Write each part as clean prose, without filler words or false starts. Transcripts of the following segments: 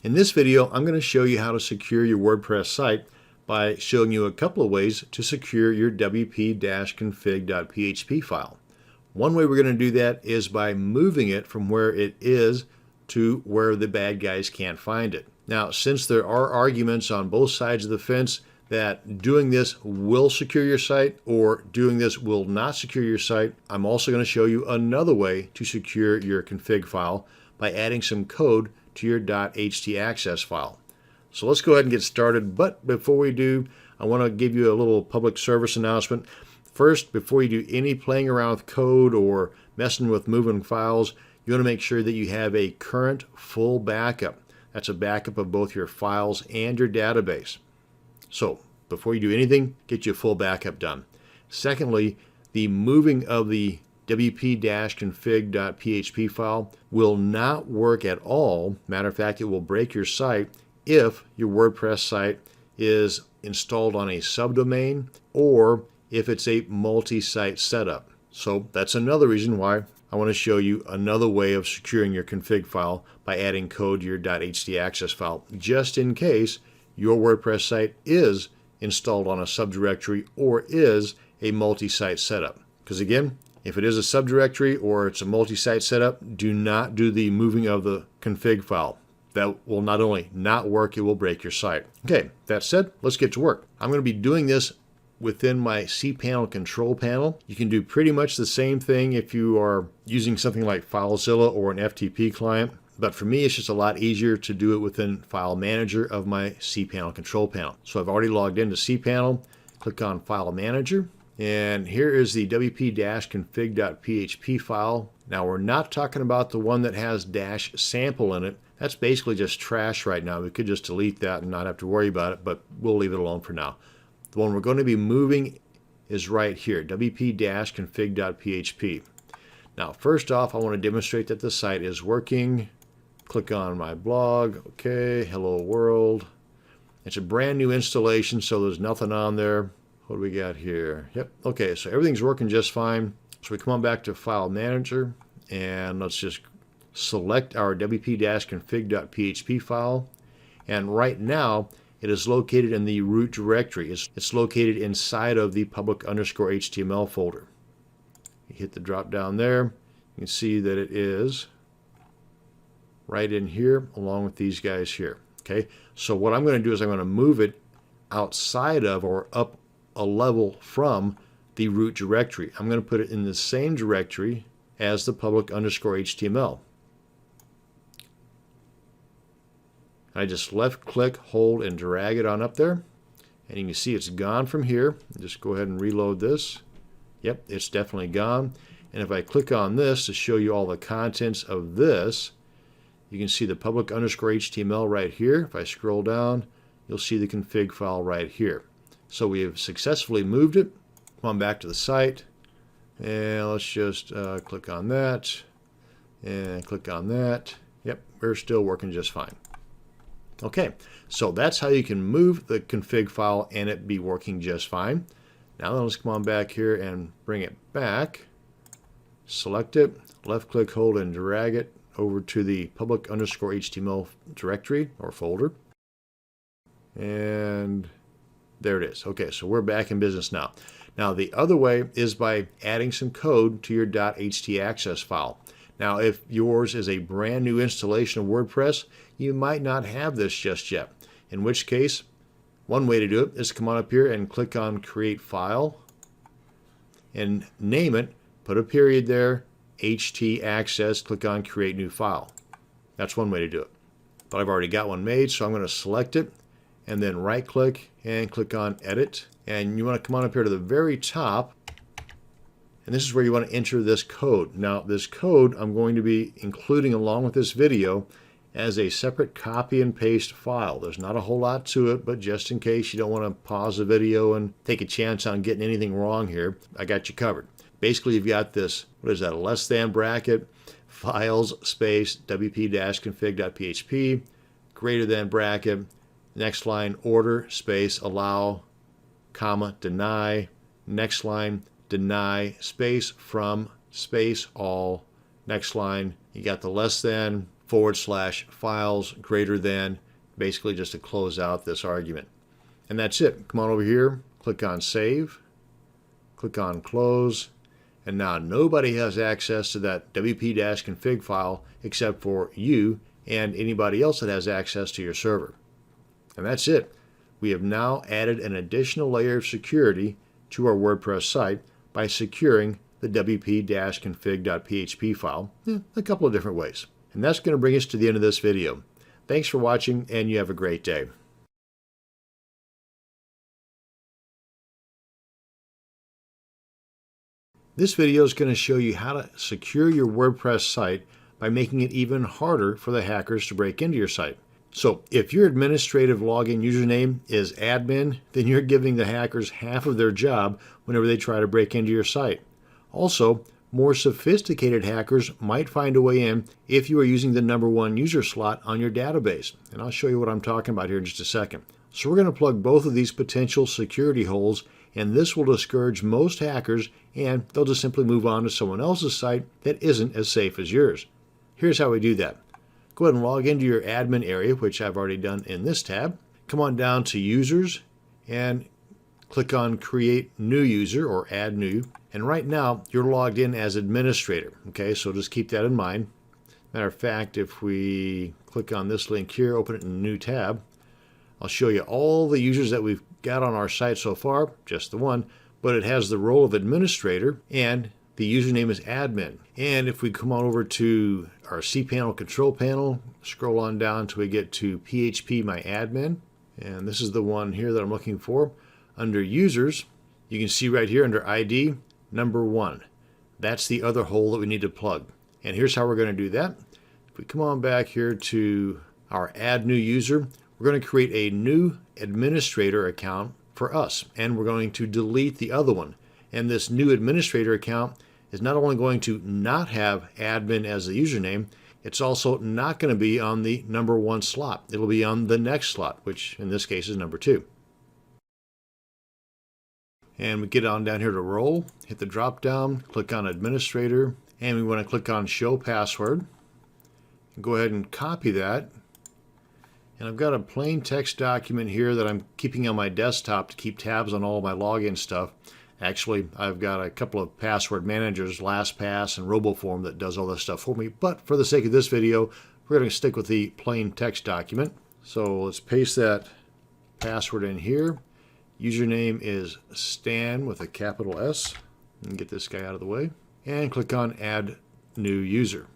In this video, I'm going to show you how to secure your WordPress site by showing you a couple of ways to secure your wp-config.php file. One way we're going to do that is by moving it from where it is to where the bad guys can't find it. Now, since there are arguments on both sides of the fence that doing this will secure your site or doing this will not secure your site, I'm also going to show you another way to secure your config file by adding some code to your .htaccess file. So let's go ahead and get started, but before we do, I want to give you a little public service announcement. First, before you do any playing around with code or messing with moving files, you want to make sure that you have a current full backup. That's a backup of both your files and your database. So before you do anything, get your full backup done. Secondly, the moving of the wp-config.php file will not work at all. Matter of fact, it will break your site if your WordPress site is installed on a subdomain or if it's a multi-site setup. So that's another reason why I want to show you another way of securing your config file by adding code to your .htaccess file, just in case your WordPress site is installed on a subdirectory or is a multi-site setup. Because again, if it is a subdirectory or it's a multi-site setup, do not do the moving of the config file. That will not only not work, it will break your site. Okay, that said, let's get to work. I'm going to be doing this within my cPanel control panel. You can do pretty much the same thing if you are using something like FileZilla or an FTP client. But for me, it's just a lot easier to do it within File Manager of my cPanel control panel. So I've already logged into cPanel, click on File Manager, and here is the wp-config.php file. Now we're not talking about the one that has -sample in it. That's basically just trash right now. We could just delete that and not have to worry about it, but we'll leave it alone for now. The one we're going to be moving is right here, wp-config.php. Now first off, I want to demonstrate that the site is working. Click on my blog. Okay, hello world. It's a brand new installation, so there's nothing on there. What do we got here? Yep, okay, so everything's working just fine. So we come on back to File Manager, and let's just select our wp-config.php file. And right now, it is located in the root directory. It's located inside of the public_HTML folder. You hit the drop down there. You can see that it is right in here along with these guys here. Okay, so what I'm going to do is I'm going to move it outside of or up a level from the root directory. I'm going to put it in the same directory as the public_HTML. I just left click, hold, and drag it on up there. And you can see it's gone from here. Just go ahead and reload this. Yep, it's definitely gone. And if I click on this to show you all the contents of this, you can see the public_HTML right here. If I scroll down, you'll see the config file right here. So we have successfully moved it. Come on back to the site, and let's just click on that, and click on that. Yep, we're still working just fine. Okay, so that's how you can move the config file and it be working just fine. Now let's come on back here and bring it back. Select it, left click, hold, and drag it over to the public_HTML directory or folder. And there it is. Okay, so we're back in business now. Now the other way is by adding some code to your .htaccess file. Now if yours is a brand new installation of WordPress, you might not have this just yet. In which case, one way to do it is to come on up here and click on Create File and name it, put a period there, htaccess, click on Create New File. That's one way to do it. But I've already got one made, so I'm going to select it and then right click and click on Edit. And you want to come on up here to the very top, and this is where you want to enter this code. Now this code I'm going to be including along with this video as a separate copy and paste file. There's not a whole lot to it, but just in case you don't want to pause the video and take a chance on getting anything wrong here, I got you covered. Basically you've got this, what is that, a less than bracket, files space wp-config.php, greater than bracket, next line order space allow, comma, deny, next line deny space from space all, next line you got the less than, /files greater than, basically just to close out this argument. And that's it. Come on over here, click on Save, click on Close, and now nobody has access to that wp-config file except for you and anybody else that has access to your server. And that's it. We have now added an additional layer of security to our WordPress site by securing the wp-config.php file a couple of different ways. And that's going to bring us to the end of this video. Thanks for watching, and you have a great day. This video is going to show you how to secure your WordPress site by making it even harder for the hackers to break into your site. So if your administrative login username is admin, then you're giving the hackers half of their job whenever they try to break into your site. Also, more sophisticated hackers might find a way in if you are using the #1 user slot on your database. And I'll show you what I'm talking about here in just a second. So we're going to plug both of these potential security holes, and this will discourage most hackers, and they'll just simply move on to someone else's site that isn't as safe as yours. Here's how we do that. Go ahead and log into your admin area, which I've already done in this tab. Come on down to Users and click on Create New User or Add New. And right now, you're logged in as administrator. Okay, so just keep that in mind. Matter of fact, if we click on this link here, open it in a new tab, I'll show you all the users that we've got on our site so far, just the one, but it has the role of administrator and the username is admin. And if we come on over to our cPanel control panel, scroll on down until we get to PHP My Admin, and this is the one here that I'm looking for. Under users, you can see right here under ID, #1. That's the other hole that we need to plug. And here's how we're going to do that. If we come on back here to our add new user, we're going to create a new administrator account for us, and we're going to delete the other one. And this new administrator account is not only going to not have admin as the username, it's also not going to be on the #1 slot. It'll be on the next slot, which in this case is #2. And we get on down here to role, hit the drop down, click on administrator, and we want to click on show password. Go ahead and copy that. And I've got a plain text document here that I'm keeping on my desktop to keep tabs on all of my login stuff. Actually, I've got a couple of password managers, LastPass and RoboForm, that does all this stuff for me. But for the sake of this video, we're going to stick with the plain text document. So let's paste that password in here. Username is Stan with a capital S. And get this guy out of the way. And click on Add New User.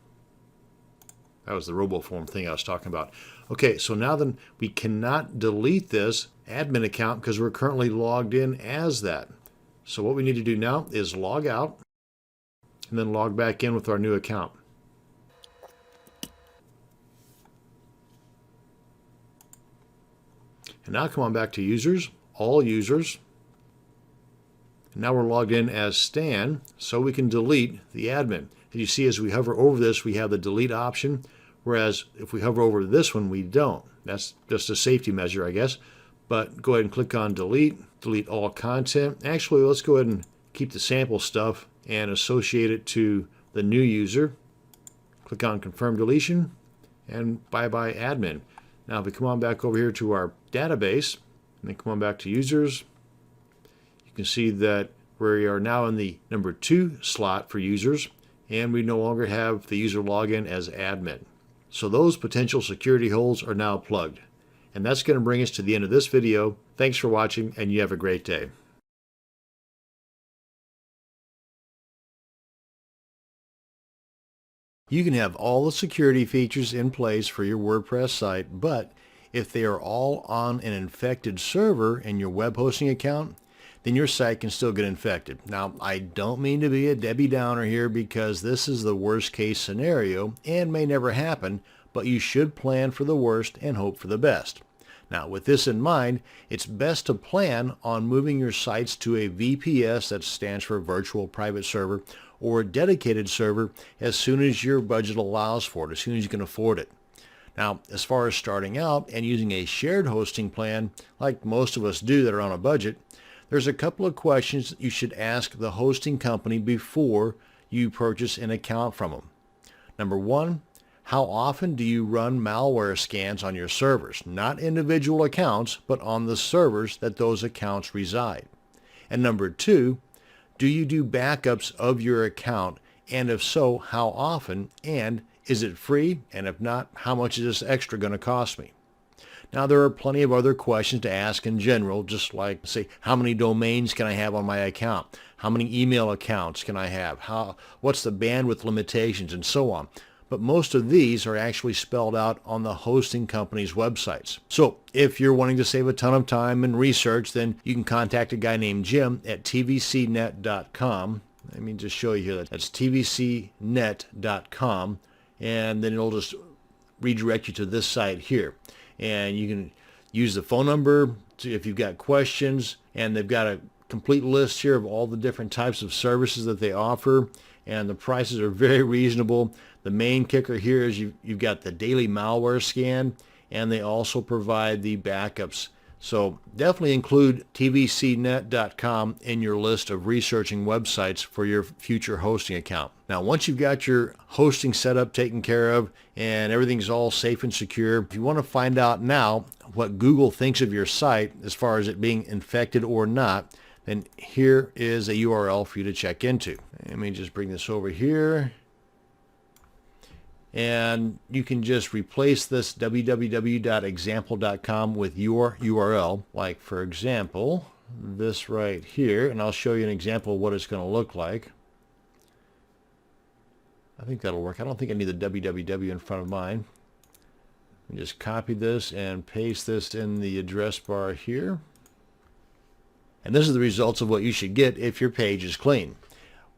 That was the RoboForm thing I was talking about. Okay, so now then we cannot delete this admin account because we're currently logged in as that. So what we need to do now is log out and then log back in with our new account. And now come on back to Users, All Users. And now we're logged in as Stan, so we can delete the admin. As you see, as we hover over this, we have the delete option, whereas if we hover over this one, we don't. That's just a safety measure, I guess. But go ahead and click on delete, delete all content. Actually, let's go ahead and keep the sample stuff and associate it to the new user. Click on confirm deletion and bye-bye admin. Now if we come on back over here to our database and then come on back to users, you can see that we are now in the #2 slot for users, and we no longer have the user login as admin. So those potential security holes are now plugged. And that's going to bring us to the end of this video. Thanks for watching, and you have a great day. You can have all the security features in place for your WordPress site, but if they are all on an infected server in your web hosting account, then your site can still get infected. Now, I don't mean to be a Debbie Downer here because this is the worst case scenario and may never happen, but you should plan for the worst and hope for the best. Now, with this in mind, it's best to plan on moving your sites to a VPS, that stands for Virtual Private Server, or a dedicated server as soon as your budget allows for it, as soon as you can afford it. Now, as far as starting out and using a shared hosting plan, like most of us do that are on a budget, there's a couple of questions that you should ask the hosting company before you purchase an account from them. Number one, how often do you run malware scans on your servers? Not individual accounts, but on the servers that those accounts reside. And number 2, do you do backups of your account? And if so, how often? And is it free? And if not, how much is this extra going to cost me? Now, there are plenty of other questions to ask in general, just like, say, how many domains can I have on my account? How many email accounts can I have? What's the bandwidth limitations, and so on. But most of these are actually spelled out on the hosting company's websites. So if you're wanting to save a ton of time and research, then you can contact a guy named Jim at tvcnet.com. Let me just show you here. That's tvcnet.com, and then it'll just redirect you to this site here. And you can use the phone number if you've got questions, and they've got a complete list here of all the different types of services that they offer, and the prices are very reasonable. The main kicker here is you've got the daily malware scan, and they also provide the backups. So definitely include tvcnet.com in your list of researching websites for your future hosting account. Now, once you've got your hosting setup taken care of and everything's all safe and secure, if you want to find out now what Google thinks of your site as far as it being infected or not, then here is a URL for you to check into. Let me just bring this over here. And you can just replace this www.example.com with your URL, like, for example, this right here, and I'll show you an example of what it's going to look like. I think that'll work. I don't think I need the www in front of mine. Let me just copy this and paste this in the address bar here. And this is the results of what you should get if your page is clean.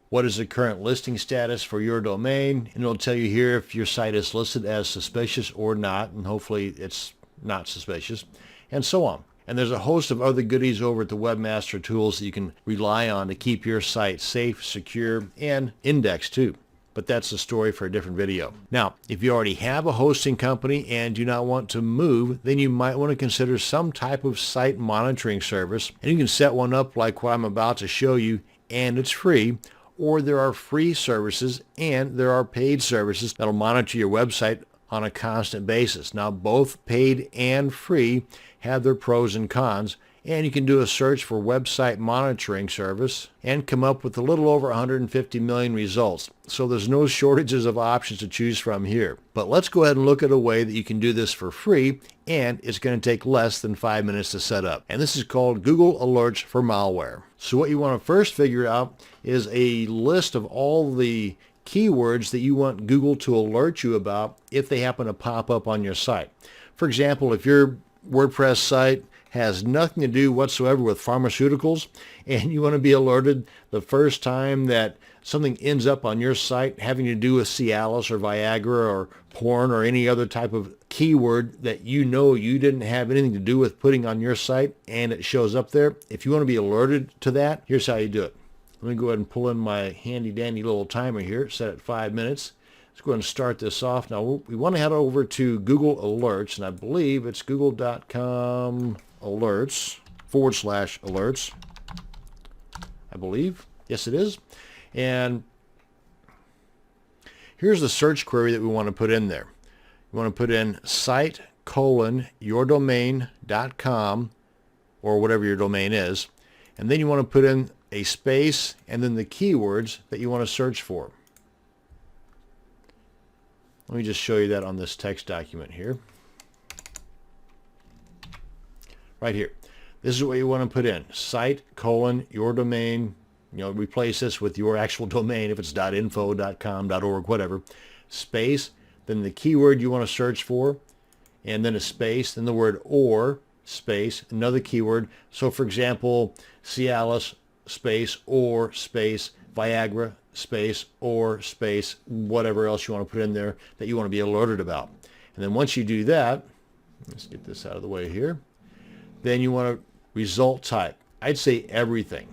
What is the current listing status for your domain? And it'll tell you here if your site is listed as suspicious or not, and hopefully it's not suspicious, and so on. And there's a host of other goodies over at the Webmaster Tools that you can rely on to keep your site safe, secure, and indexed too. But that's a story for a different video. Now, if you already have a hosting company and do not want to move, then you might want to consider some type of site monitoring service. And you can set one up like what I'm about to show you, and it's free. Or there are free services and there are paid services that'll monitor your website on a constant basis. Now, both paid and free have their pros and cons, and you can do a search for website monitoring service and come up with a little over 150 million results. So there's no shortages of options to choose from here. But let's go ahead and look at a way that you can do this for free, and it's going to take less than 5 minutes to set up. And this is called Google Alerts for Malware. So what you want to first figure out is a list of all the keywords that you want Google to alert you about if they happen to pop up on your site. For example, if your WordPress site has nothing to do whatsoever with pharmaceuticals, and you want to be alerted the first time that something ends up on your site having to do with Cialis or Viagra or porn or any other type of keyword that you know you didn't have anything to do with putting on your site, and it shows up there, if you want to be alerted to that, here's how you do it. Let me go ahead and pull in my handy dandy little timer here, set at 5 minutes. Let's go ahead and start this off. Now we want to head over to Google Alerts, and I believe it's google.com alerts /alerts, I believe. Yes, it is. And here's the search query that we want to put in there. You want to put in site:/yourdomain.com, or whatever your domain is, and then you want to put in a space and then the keywords that you want to search for. Let me just show you that on this text document here. Right here. This is what you want to put in. Site:/yourdomain. Replace this with your actual domain if it's .info, .com, .org, whatever. Space, then the keyword you want to search for, and then a space, then the word or, space, another keyword. So for example, Cialis, space, or, space, Viagra, space, or, space, whatever else you want to put in there that you want to be alerted about. And then once you do that, let's get this out of the way here, then you want to result type. I'd say everything.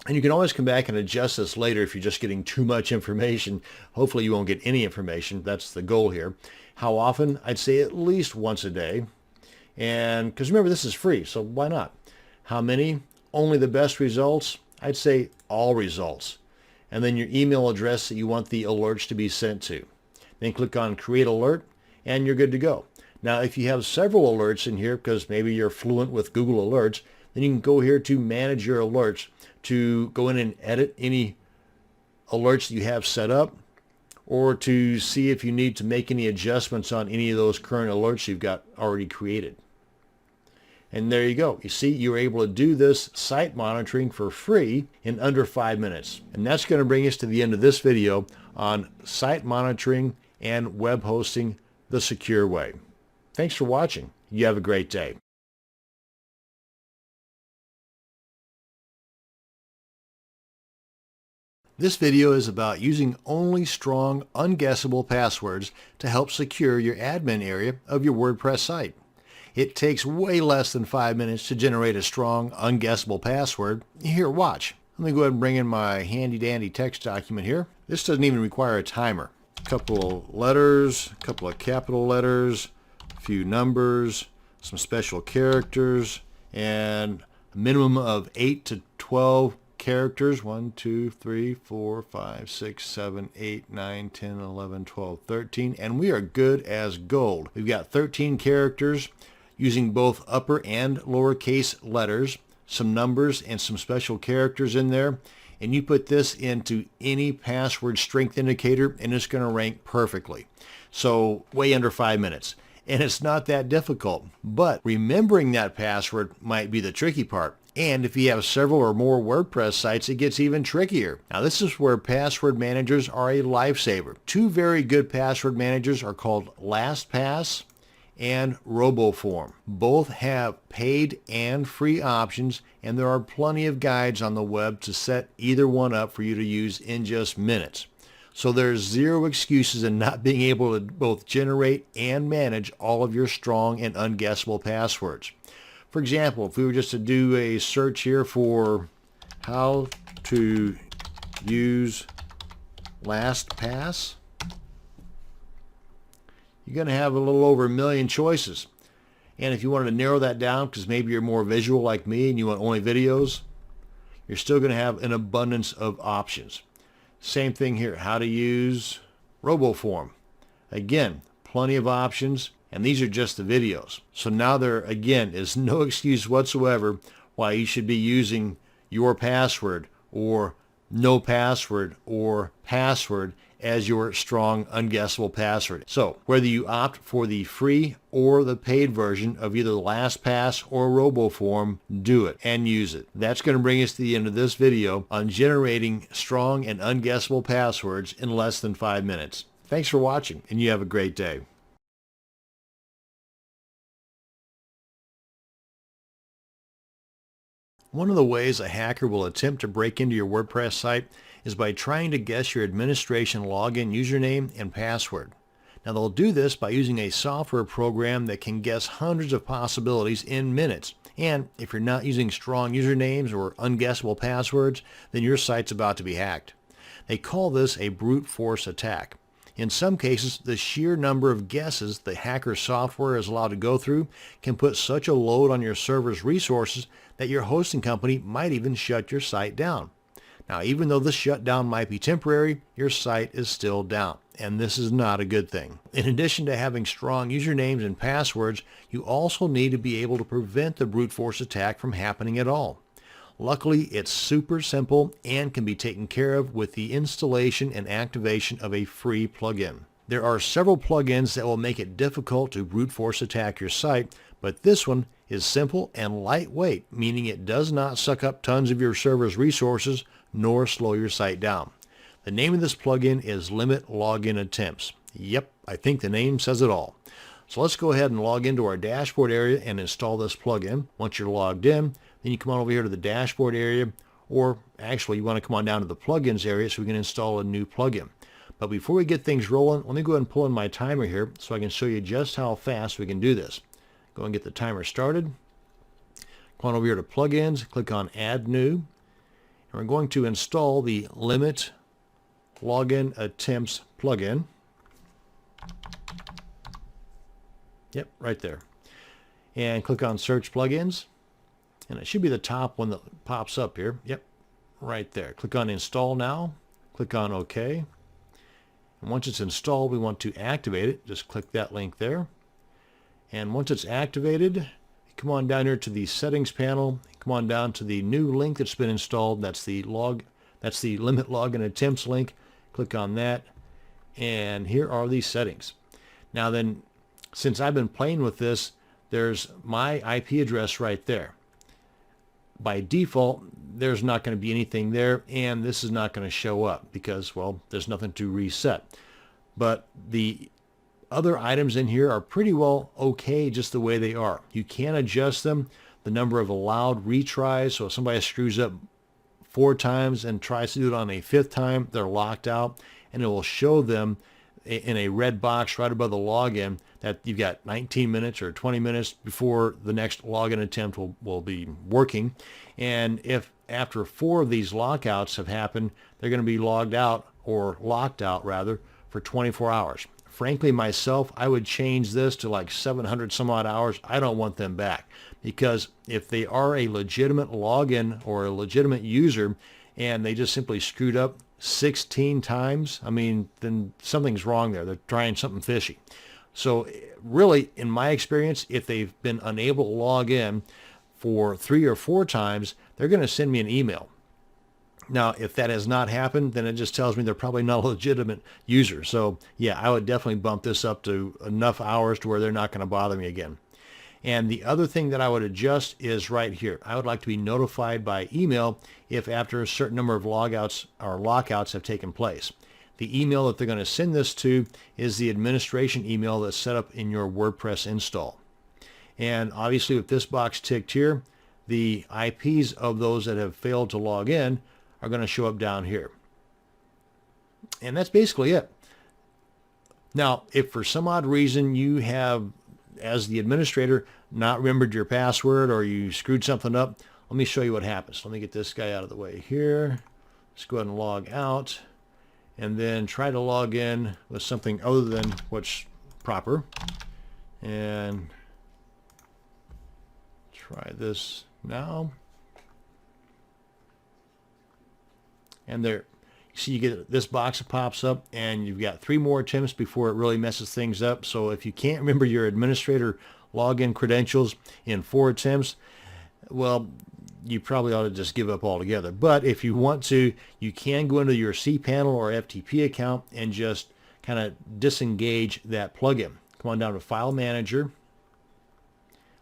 And you can always come back and adjust this later if you're just getting too much information. Hopefully you won't get any information. That's the goal here. How often? I'd say at least once a day. And because remember, this is free, so why not? How many? Only the best results? I'd say all results. And then your email address that you want the alerts to be sent to. Then click on Create Alert, and you're good to go. Now, if you have several alerts in here, because maybe you're fluent with Google Alerts, then you can go here to Manage Your Alerts to go in and edit any alerts that you have set up, or to see if you need to make any adjustments on any of those current alerts you've got already created. And there you go. You see, you're able to do this site monitoring for free in under 5 minutes. And that's going to bring us to the end of this video on site monitoring and web hosting the secure way. Thanks for watching. You have a great day. This video is about using only strong, unguessable passwords to help secure your admin area of your WordPress site. It takes way less than 5 minutes to generate a strong, unguessable password. Here, watch. Let me go ahead and bring in my handy-dandy text document here. This doesn't even require a timer. A couple of letters, a couple of capital letters, a few numbers, some special characters, and a minimum of 8 to 12 characters. 1, 2, 3, 4, 5, 6, 7, 8, 9, 10, 11, 12, 13. And we are good as gold. We've got 13 characters using both upper and lowercase letters, some numbers and some special characters in there. And you put this into any password strength indicator and it's going to rank perfectly. So way under 5 minutes. And it's not that difficult. But remembering that password might be the tricky part. And if you have several or more WordPress sites, it gets even trickier. Now, this is where password managers are a lifesaver. Two very good password managers are called LastPass and RoboForm. Both have paid and free options, and there are plenty of guides on the web to set either one up for you to use in just minutes. So there's zero excuses in not being able to both generate and manage all of your strong and unguessable passwords. For example, if we were just to do a search here for how to use LastPass, you're going to have a little over 1 million choices. And if you wanted to narrow that down, because maybe you're more visual like me and you want only videos, you're still going to have an abundance of options. Same thing here, how to use RoboForm. Again, plenty of options, and these are just the videos. So now there, again, is no excuse whatsoever why you should be using your password or no password or password as your strong, unguessable password. So whether you opt for the free or the paid version of either LastPass or RoboForm, do it and use it. That's going to bring us to the end of this video on generating strong and unguessable passwords in less than 5 minutes. Thanks for watching, and you have a great day. One of the ways a hacker will attempt to break into your WordPress site is by trying to guess your administration login username and password. Now, they'll do this by using a software program that can guess hundreds of possibilities in minutes. And if you're not using strong usernames or unguessable passwords, then your site's about to be hacked. They call this a brute force attack. In some cases, the sheer number of guesses the hacker software is allowed to go through can put such a load on your server's resources that your hosting company might even shut your site down. Now, even though this shutdown might be temporary, your site is still down, and this is not a good thing. In addition to having strong usernames and passwords, you also need to be able to prevent the brute force attack from happening at all. Luckily, it's super simple and can be taken care of with the installation and activation of a free plugin. There are several plugins that will make it difficult to brute force attack your site, but this one is simple and lightweight, meaning it does not suck up tons of your server's resources nor slow your site down. The name of this plugin is Limit Login Attempts. Yep, I think the name says it all. So let's go ahead and log into our dashboard area and install this plugin. Once you're logged in, then you come on over here to the dashboard area, or actually you want to come on down to the plugins area so we can install a new plugin. But before we get things rolling, let me go ahead and pull in my timer here so I can show you just how fast we can do this. Go and get the timer started. Come on over here to plugins, click on add new, and we're going to install the Limit Login Attempts plugin. Yep, right there. And click on search plugins. And it should be the top one that pops up here. Yep, right there. Click on install now. Click on OK. And once it's installed, we want to activate it. Just click that link there. And once it's activated, come on down here to the settings panel. Come on down to the new link that's been installed. That's the limit login attempts link. Click on that. And here are the settings. Now then, since I've been playing with this, there's my IP address right there. By default, there's not going to be anything there, and this is not going to show up because, well, there's nothing to reset. But the other items in here are pretty well okay just the way they are. You can adjust them, the number of allowed retries, so if somebody screws up 4 times and tries to do it on a 5th time, they're locked out, and it will show them in a red box right above the login that you've got 19 minutes or 20 minutes before the next login attempt will be working. And if after 4 of these lockouts have happened, they're going to be logged out, or locked out rather, for 24 hours. Frankly, myself, I would change this to like 700 some odd hours. I don't want them back, because if they are a legitimate login or a legitimate user and they just simply screwed up 16 times, I mean, then something's wrong there. They're trying something fishy. So really, in my experience, if they've been unable to log in for 3 or 4 times, they're going to send me an email. Now, if that has not happened, then it just tells me they're probably not a legitimate user. So yeah, I would definitely bump this up to enough hours to where they're not going to bother me again. And the other thing that I would adjust is right here. I would like to be notified by email if after a certain number of logouts or lockouts have taken place. The email that they're going to send this to is the administration email that's set up in your WordPress install. And obviously with this box ticked here, the IPs of those that have failed to log in are going to show up down here. And that's basically it. Now, if for some odd reason you have, as the administrator, not remembered your password or you screwed something up, let me show you what happens. Let me get this guy out of the way here. Let's go ahead and log out and then try to log in with something other than what's proper. And try this now. And there, you see, you get this box that pops up, and you've got 3 more attempts before it really messes things up. So if you can't remember your administrator login credentials in 4 attempts, well, you probably ought to just give up altogether. But if you want to, you can go into your cPanel or FTP account and just kind of disengage that plugin. Come on down to File Manager,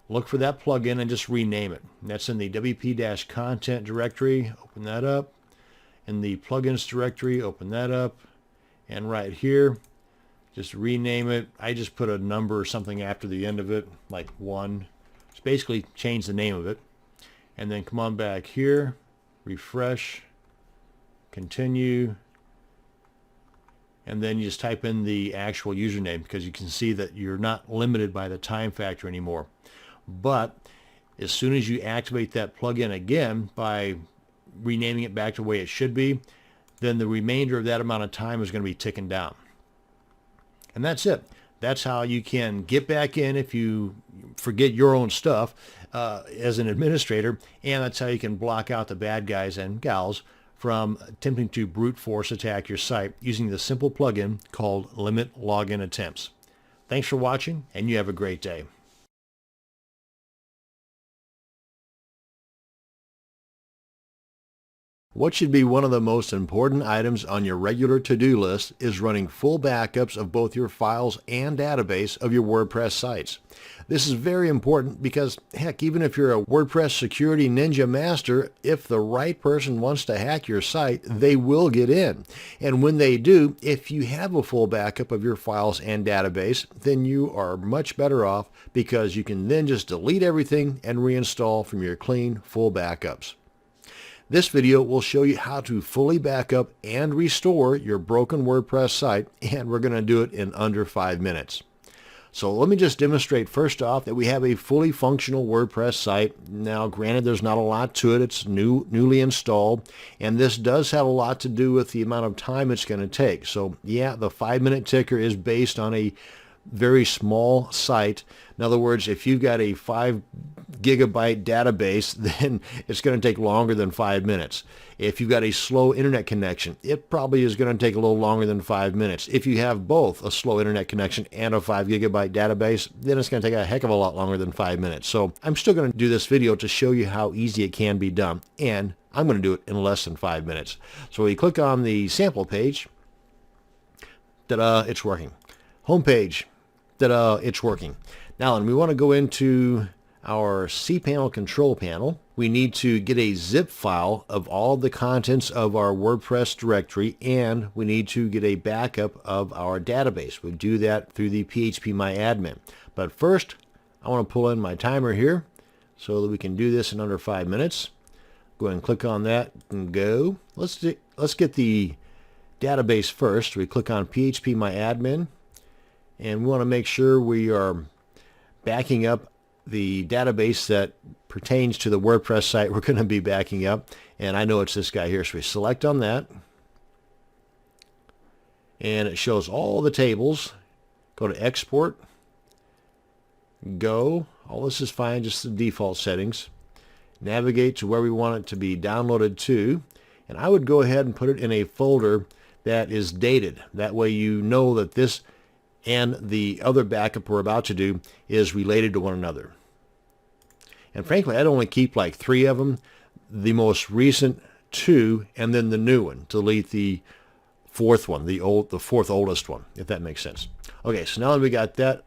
look for that plugin, and just rename it. That's in the WP-content directory. Open that up. In the plugins directory, open that up, and right here, just rename it. I just put a number or something after the end of it, like 1. Just basically change the name of it. And then come on back here, refresh, continue, and then you just type in the actual username, because you can see that you're not limited by the time factor anymore. But as soon as you activate that plugin again by renaming it back to the way it should be, then the remainder of that amount of time is going to be ticking down. And that's it. That's how you can get back in if you forget your own stuff as an administrator, and that's how you can block out the bad guys and gals from attempting to brute force attack your site using the simple plugin called Limit Login Attempts. Thanks for watching, and you have a great day. What should be one of the most important items on your regular to-do list is running full backups of both your files and database of your WordPress sites. This is very important because, heck, even if you're a WordPress security ninja master, if the right person wants to hack your site, they will get in. And when they do, if you have a full backup of your files and database, then you are much better off, because you can then just delete everything and reinstall from your clean, full backups. This video will show you how to fully back up and restore your broken WordPress site, and we're going to do it in under 5 minutes. So let me just demonstrate first off that we have a fully functional WordPress site. Now, granted, there's not a lot to it. It's newly installed, and this does have a lot to do with the amount of time it's going to take. So yeah, the 5-minute ticker is based on a very small site. In other words, if you've got a 5 gigabyte database, then it's going to take longer than 5 minutes. If you've got a slow internet connection, it probably is going to take a little longer than 5 minutes. If you have both a slow internet connection and a 5 gigabyte database, then it's going to take a heck of a lot longer than 5 minutes. So I'm still going to do this video to show you how easy it can be done, and I'm going to do it in less than 5 minutes. So we click on the sample page. Ta-da, it's working. Home page. Ta-da, it's working. Now, and we want to go into our cPanel control panel. We need to get a zip file of all the contents of our WordPress directory, and we need to get a backup of our database. We do that through the phpMyAdmin. But first, I want to pull in my timer here so that we can do this in under 5 minutes. Go ahead and click on that and go. Let's get the database first. We click on phpMyAdmin, and we want to make sure we are backing up the database that pertains to the WordPress site we're going to be backing up. And I know it's this guy here, so we select on that. And it shows all the tables. Go to Export. Go. All this is fine, just the default settings. Navigate to where we want it to be downloaded to. And I would go ahead and put it in a folder that is dated. That way you know that this and the other backup we're about to do is related to one another. And frankly, I'd only keep like 3 of them, the most recent 2, and then the new one. Delete the 4th one, the 4th oldest one, if that makes sense. Okay, so now that we got that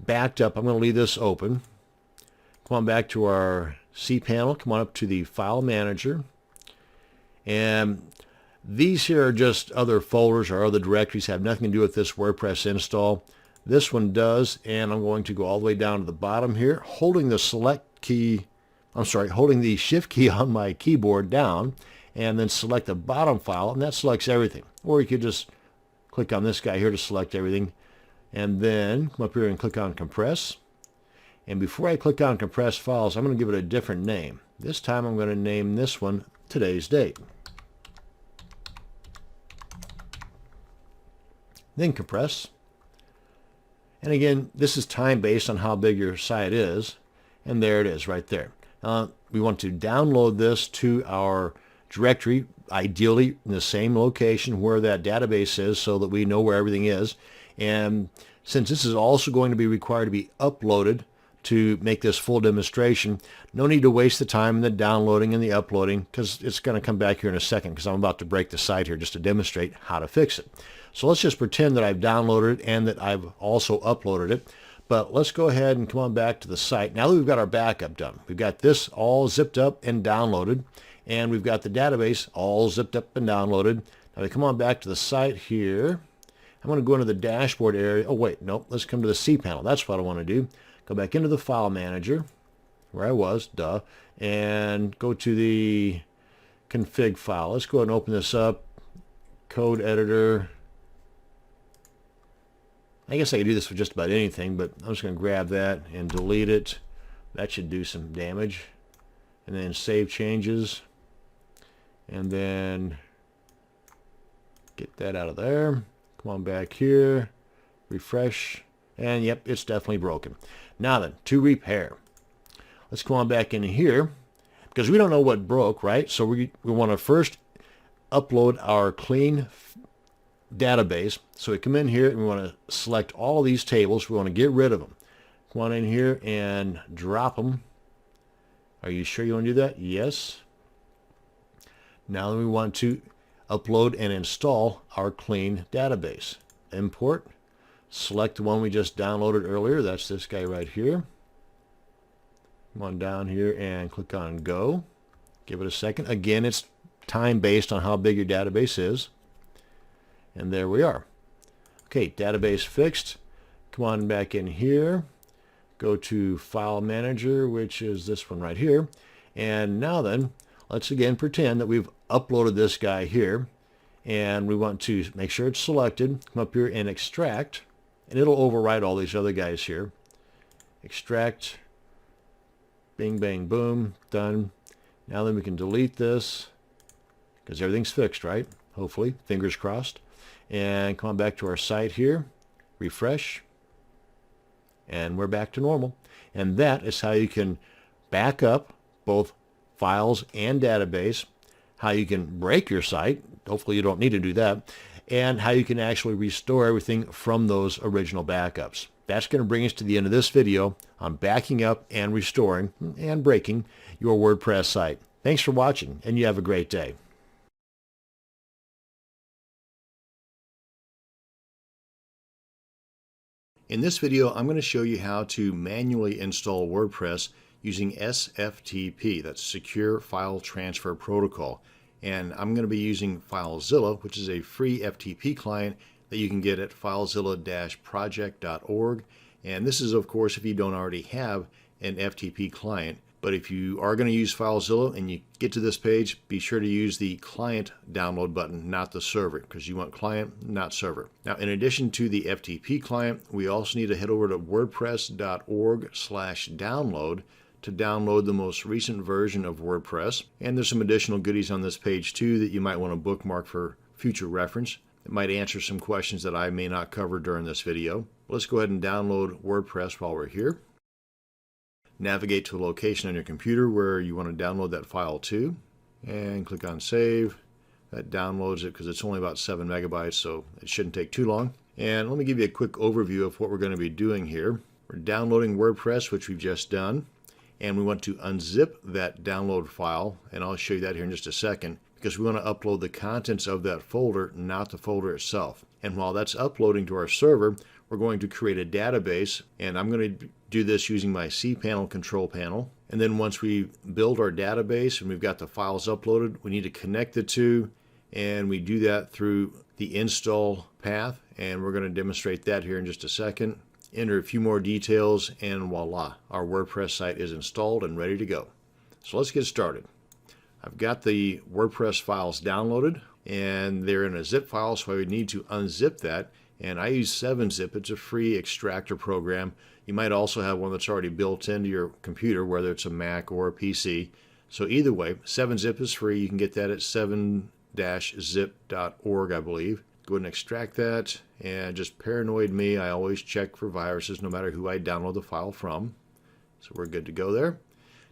backed up, I'm going to leave this open. Come on back to our cPanel. Come on up to the File Manager. And these here are just other folders or other directories, have nothing to do with this WordPress install. This one does, and I'm going to go all the way down to the bottom here, holding the holding the Shift key on my keyboard down, and then select the bottom file, and that selects everything. Or you could just click on this guy here to select everything, and then come up here and click on Compress. And before I click on Compress Files, I'm going to give it a different name. This time I'm going to name this one Today's Date. Then compress. And again, this is time based on how big your site is. And there it is right there. We want to download this to our directory, ideally in the same location where that database is so that we know where everything is. And since this is also going to be required to be uploaded to make this full demonstration, no need to waste the time in the downloading and the uploading, because it's going to come back here in a second, because I'm about to break the site here just to demonstrate how to fix it. So let's just pretend that I've downloaded it and that I've also uploaded it. But let's go ahead and come on back to the site. Now that we've got our backup done, we've got this all zipped up and downloaded, and we've got the database all zipped up and downloaded. Now we come on back to the site here. I'm going to go into the dashboard area. Oh wait, nope, let's come to the cPanel. That's what I want to do. Go back into the File Manager, where I was, and go to the config file. Let's go ahead and open this up. Code editor. I guess I could do this with just about anything, but I'm just going to grab that and delete it. That should do some damage. And then save changes. And then get that out of there. Come on back here. Refresh. And yep, it's definitely broken. Now then, to repair. Let's come on back in here, because we don't know what broke, right? So we want to first upload our clean database. So we come in here and we want to select all these tables. We want to get rid of them. Come on in here and drop them. Are you sure you want to do that? Yes. Now we want to upload and install our clean database. Import. Select the one we just downloaded earlier. That's this guy right here. Come on down here and click on Go. Give it a second. Again, it's time based on how big your database is. And there we are. Okay, database fixed. Come on back in here. Go to File Manager, which is this one right here. And now then, let's again pretend that we've uploaded this guy here. And we want to make sure it's selected. Come up here and extract. And it'll override all these other guys here. Extract. Bing, bang, boom. Done. Now then we can delete this, because everything's fixed, right? Hopefully. Fingers crossed. And come on back to our site here. Refresh. And we're back to normal. And that is how you can back up both files and database, how you can break your site, hopefully you don't need to do that, and how you can actually restore everything from those original backups. That's going to bring us to the end of this video on backing up and restoring and breaking your WordPress site. Thanks for watching, and you have a great day. In this video, I'm going to show you how to manually install WordPress using SFTP, that's Secure File Transfer Protocol. And I'm going to be using FileZilla, which is a free FTP client that you can get at filezilla-project.org. And this is, of course, if you don't already have an FTP client. But if you are going to use FileZilla and you get to this page, be sure to use the client download button, not the server, because you want client, not server. Now, in addition to the FTP client, we also need to head over to wordpress.org/download to download the most recent version of WordPress. And there's some additional goodies on this page too that you might want to bookmark for future reference. It might answer some questions that I may not cover during this video. Let's go ahead and download WordPress while we're here. Navigate to a location on your computer where you want to download that file to, and click on Save. That downloads it because it's only about 7 megabytes, so it shouldn't take too long. And let me give you a quick overview of what we're going to be doing here. We're downloading WordPress, which we've just done, and we want to unzip that download file, and I'll show you that here in just a second, because we want to upload the contents of that folder, not the folder itself. And while that's uploading to our server, we're going to create a database, and I'm going to do this using my cPanel control panel. And then once we build our database and we've got the files uploaded, we need to connect the two, and we do that through the install path, and we're going to demonstrate that here in just a second. Enter a few more details, and voila, our WordPress site is installed and ready to go. So let's get started. I've got the WordPress files downloaded, and they're in a zip file, so I would need to unzip that. And I use 7-Zip. It's a free extractor program. You might also have one that's already built into your computer, whether it's a Mac or a PC. So either way, 7-Zip is free. You can get that at 7-zip.org, I believe. Go ahead and extract that. And just paranoid me, I always check for viruses no matter who I download the file from. So we're good to go there.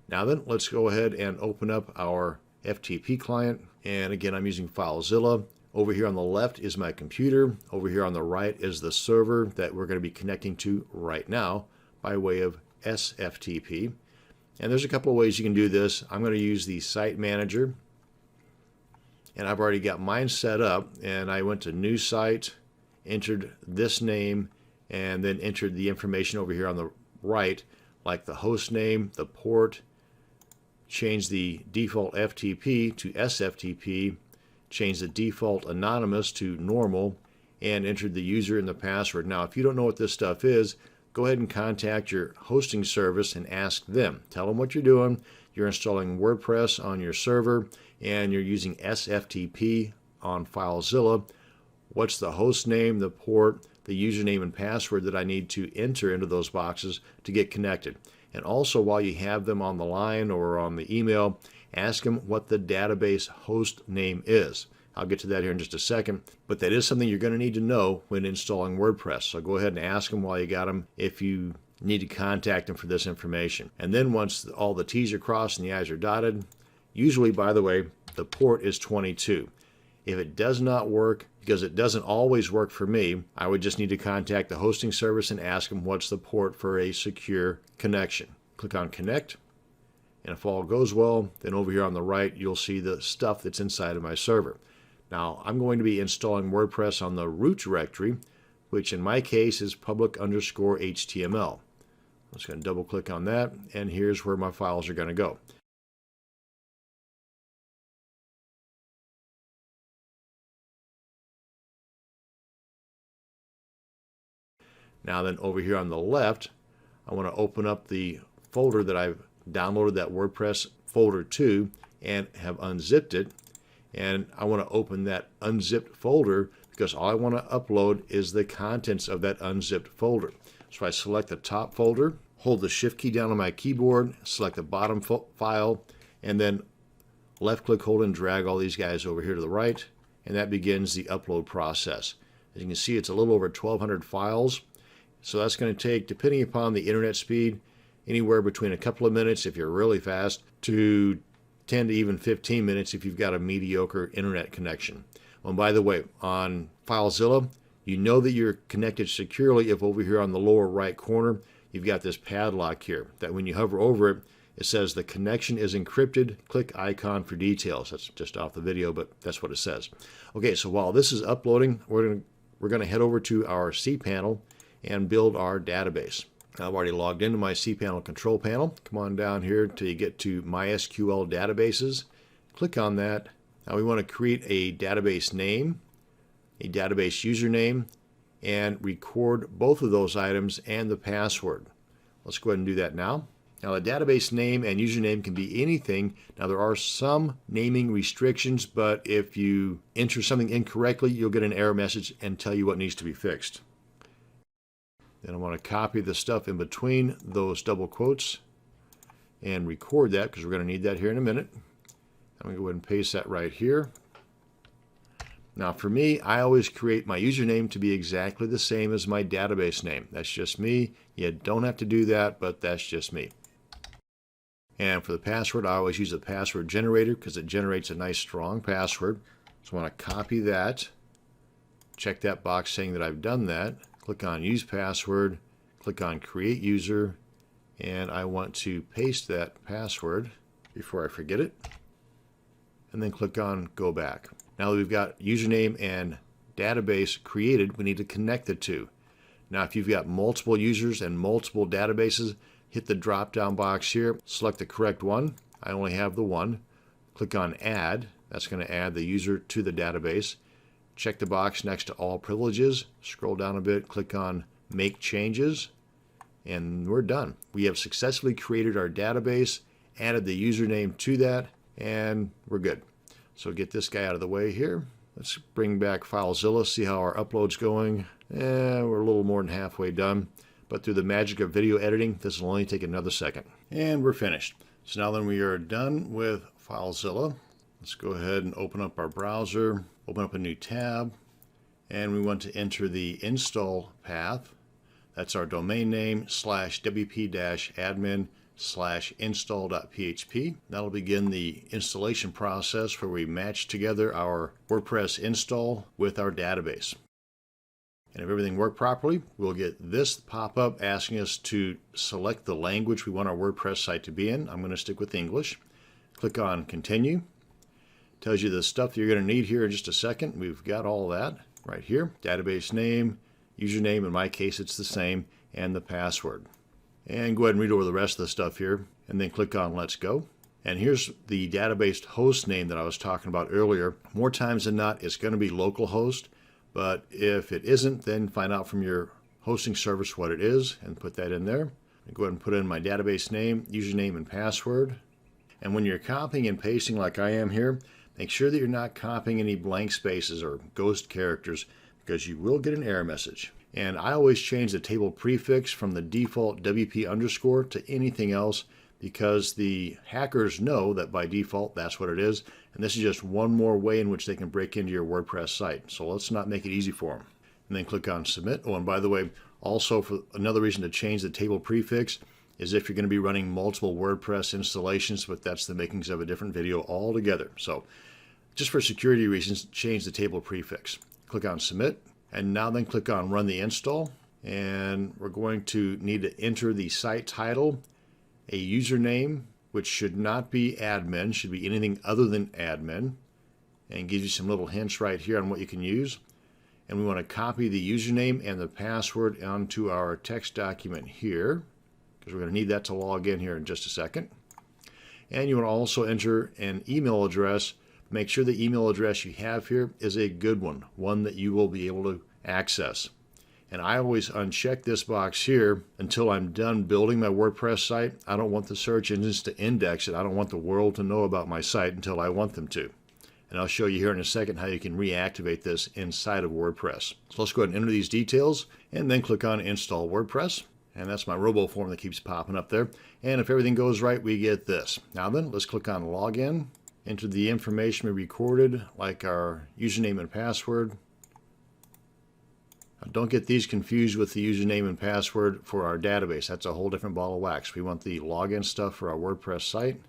Now then, let's go ahead and open up our FTP client. And again, I'm using FileZilla. Over here on the left is my computer. Over here on the right is the server that we're going to be connecting to right now by way of SFTP. And there's a couple of ways you can do this. I'm going to use the site manager, and I've already got mine set up, and I went to new site, entered this name, and then entered the information over here on the right, like the host name, the port, change the default FTP to SFTP, change the default anonymous to normal, and entered the user and the password. Now, if you don't know what this stuff is, go ahead and contact your hosting service and ask them. Tell them what you're doing. You're installing WordPress on your server, and you're using SFTP on FileZilla. What's the host name, the port, the username and password that I need to enter into those boxes to get connected? And also, while you have them on the line or on the email, ask them what the database host name is. I'll get to that here in just a second, but that is something you're going to need to know when installing WordPress. So go ahead and ask them while you got them if you need to contact them for this information. And then once all the T's are crossed and the I's are dotted, usually, by the way, the port is 22. If it does not work, because it doesn't always work for me, I would just need to contact the hosting service and ask them what's the port for a secure connection. Click on Connect. And if all goes well, then over here on the right, you'll see the stuff that's inside of my server. Now, I'm going to be installing WordPress on the root directory, which in my case is public_HTML. I'm just going to double click on that, and here's where my files are going to go. Now then, over here on the left, I want to open up the folder that I've downloaded that WordPress folder to and have unzipped it. And I want to open that unzipped folder because all I want to upload is the contents of that unzipped folder. So I select the top folder, hold the Shift key down on my keyboard, select the bottom file, and then left click, hold, and drag all these guys over here to the right, and that begins the upload process. As you can see, it's a little over 1,200 files. So that's going to take, depending upon the internet speed, anywhere between a couple of minutes if you're really fast to 10 to even 15 minutes if you've got a mediocre internet connection. Oh, and by the way, on FileZilla, you know that you're connected securely if over here on the lower right corner you've got this padlock here that when you hover over it, it says the connection is encrypted. Click icon for details. That's just off the video, but that's what it says. Okay, so while this is uploading, we're going to head over to our cPanel and build our database. Now, I've already logged into my cPanel control panel. Come on down here till you get to MySQL databases. Click on that. Now we want to create a database name, a database username, and record both of those items and the password. Let's go ahead and do that now. Now, the database name and username can be anything. Now, there are some naming restrictions, but if you enter something incorrectly, you'll get an error message and tell you what needs to be fixed. Then I want to copy the stuff in between those double quotes and record that because we're going to need that here in a minute. I'm going to go ahead and paste that right here. Now, for me, I always create my username to be exactly the same as my database name. That's just me. You don't have to do that, but that's just me. And for the password, I always use the password generator because it generates a nice strong password. So I want to copy that, check that box saying that I've done that, click on use password, click on create user, and I want to paste that password before I forget it, and then click on go back. Now that we've got username and database created, we need to connect the two. Now, if you've got multiple users and multiple databases, hit the drop-down box here, select the correct one. I only have the one. Click on Add. That's going to add the user to the database. Check the box next to All Privileges. Scroll down a bit, click on Make Changes, and we're done. We have successfully created our database, added the username to that, and we're good. So get this guy out of the way here. Let's bring back FileZilla, see how our upload's going. We're a little more than halfway done. But through the magic of video editing, this will only take another second. And we're finished. So now then we are done with FileZilla. Let's go ahead and open up our browser, open up a new tab, and we want to enter the install path. That's our domain name /wp-admin/install.php. That'll begin the installation process where we match together our WordPress install with our database. And if everything worked properly, we'll get this pop-up asking us to select the language we want our WordPress site to be in. I'm going to stick with English. Click on Continue. Tells you the stuff that you're going to need here in just a second. We've got all that right here. Database name, username, in my case it's the same, and the password. And go ahead and read over the rest of the stuff here, and then click on Let's Go. And here's the database host name that I was talking about earlier. More times than not, it's going to be localhost. But if it isn't, then find out from your hosting service what it is and put that in there. Go ahead and put in my database name, username, and password. And when you're copying and pasting like I am here, make sure that you're not copying any blank spaces or ghost characters because you will get an error message. And I always change the table prefix from the default WP underscore to anything else because the hackers know that by default that's what it is. And this is just one more way in which they can break into your WordPress site. So let's not make it easy for them. And then click on Submit. Oh, and by the way, also for another reason to change the table prefix is if you're going to be running multiple WordPress installations, but that's the makings of a different video altogether. So just for security reasons, change the table prefix. Click on Submit. And now then click on Run the Install. And we're going to need to enter the site title, a username, which should not be admin, should be anything other than admin, and gives you some little hints right here on what you can use. And we want to copy the username and the password onto our text document here, because we're going to need that to log in here in just a second. And you want to also enter an email address. Make sure the email address you have here is a good one that you will be able to access. And I always uncheck this box here until I'm done building my WordPress site. I don't want the search engines to index it. I don't want the world to know about my site until I want them to. And I'll show you here in a second how you can reactivate this inside of WordPress. So let's go ahead and enter these details and then click on Install WordPress. And that's my robo form that keeps popping up there. And if everything goes right, we get this. Now then, let's click on Login. Enter the information we recorded, like our username and password. Don't get these confused with the username and password for our database. That's a whole different ball of wax. We want the login stuff for our WordPress site.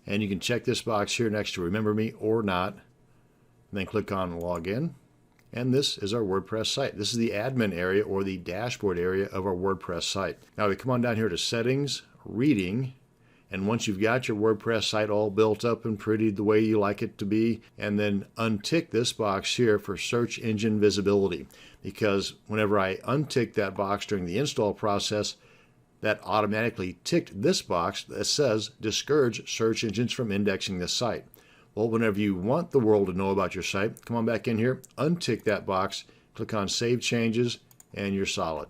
And you can check this box here next to Remember Me or not. And then click on Login. And this is our WordPress site. This is the admin area or the dashboard area of our WordPress site. Now we come on down here to Settings, Reading. And once you've got your WordPress site all built up and pretty the way you like it to be, and then untick this box here for search engine visibility. Because whenever I untick that box during the install process, that automatically ticked this box that says discourage search engines from indexing this site. Well, whenever you want the world to know about your site, come on back in here, untick that box, click on Save Changes, and you're solid.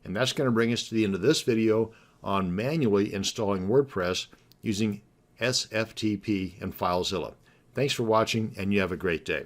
And that's going to bring us to the end of this video on manually installing WordPress using SFTP and FileZilla. Thanks for watching, and you have a great day.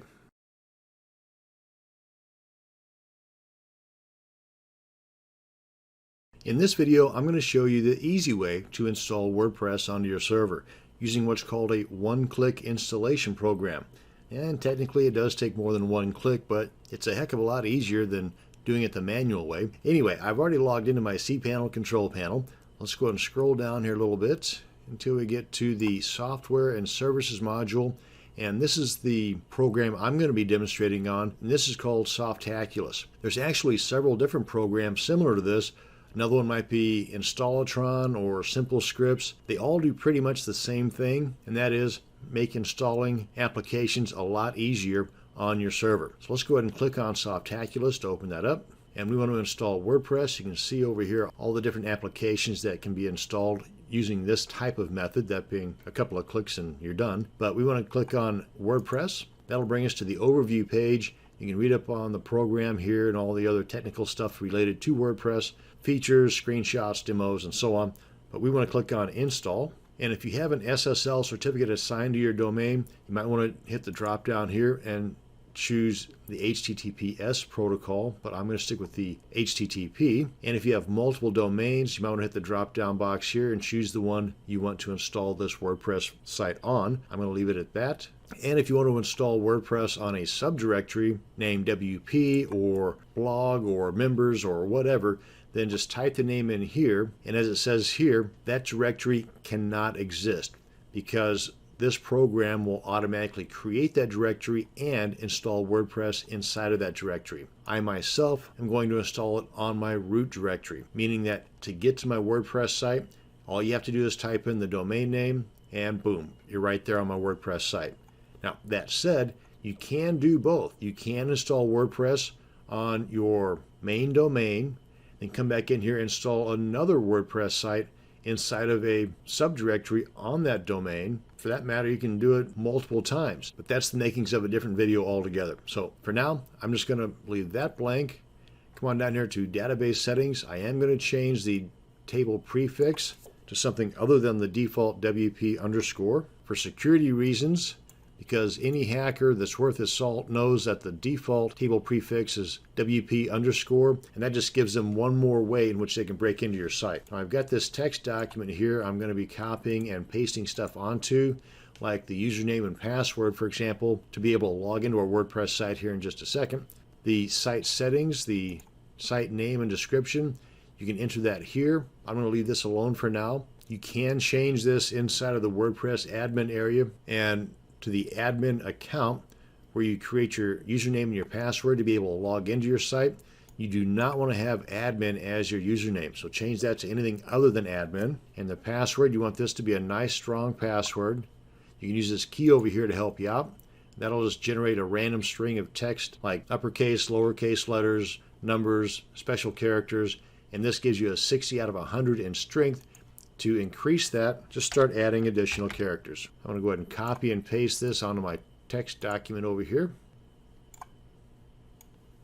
In this video, I'm going to show you the easy way to install WordPress onto your server using what's called a one-click installation program. And technically it does take more than one click, but it's a heck of a lot easier than doing it the manual way. Anyway, I've already logged into my cPanel control panel. Let's go ahead and scroll down here a little bit until we get to the Software and Services module. And this is the program I'm going to be demonstrating on, and this is called Softaculous. There's actually several different programs similar to this. Another one might be Installatron or Simple Scripts. They all do pretty much the same thing, and that is make installing applications a lot easier on your server. So let's go ahead and click on Softaculous to open that up. And we want to install WordPress. You can see over here all the different applications that can be installed using this type of method, that being a couple of clicks and you're done. But we want to click on WordPress. That'll bring us to the overview page. You can read up on the program here and all the other technical stuff related to WordPress, features, screenshots, demos, and so on. But we want to click on Install. And if you have an SSL certificate assigned to your domain, you might want to hit the drop down here and choose the HTTPS protocol, but I'm going to stick with the HTTP. And if you have multiple domains, you might want to hit the drop down box here and choose the one you want to install this WordPress site on. I'm going to leave it at that. And if you want to install WordPress on a subdirectory named WP or blog or members or whatever, then just type the name in here. And as it says here, that directory cannot exist because this program will automatically create that directory and install WordPress inside of that directory. I myself am going to install it on my root directory, meaning that to get to my WordPress site, all you have to do is type in the domain name and boom, you're right there on my WordPress site. Now, that said, you can do both. You can install WordPress on your main domain, then come back in here and install another WordPress site inside of a subdirectory on that domain. For that matter, you can do it multiple times, but that's the makings of a different video altogether. So for now, I'm just going to leave that blank. Come on down here to Database Settings. I am going to change the table prefix to something other than the default WP underscore for security reasons, because any hacker that's worth his salt knows that the default table prefix is WP underscore, and that just gives them one more way in which they can break into your site. Now I've got this text document here I'm going to be copying and pasting stuff onto, like the username and password, for example, to be able to log into our WordPress site here in just a second. The site settings, the site name and description, you can enter that here. I'm going to leave this alone for now. You can change this inside of the WordPress admin area and to the admin account where you create your username and your password to be able to log into your site. You do not want to have admin as your username, so change that to anything other than admin. And the password, you want this to be a nice strong password. You can use this key over here to help you out. That'll just generate a random string of text like uppercase, lowercase letters, numbers, special characters, and this gives you a 60 out of 100 in strength. To increase that, just start adding additional characters. I'm going to go ahead and copy and paste this onto my text document over here.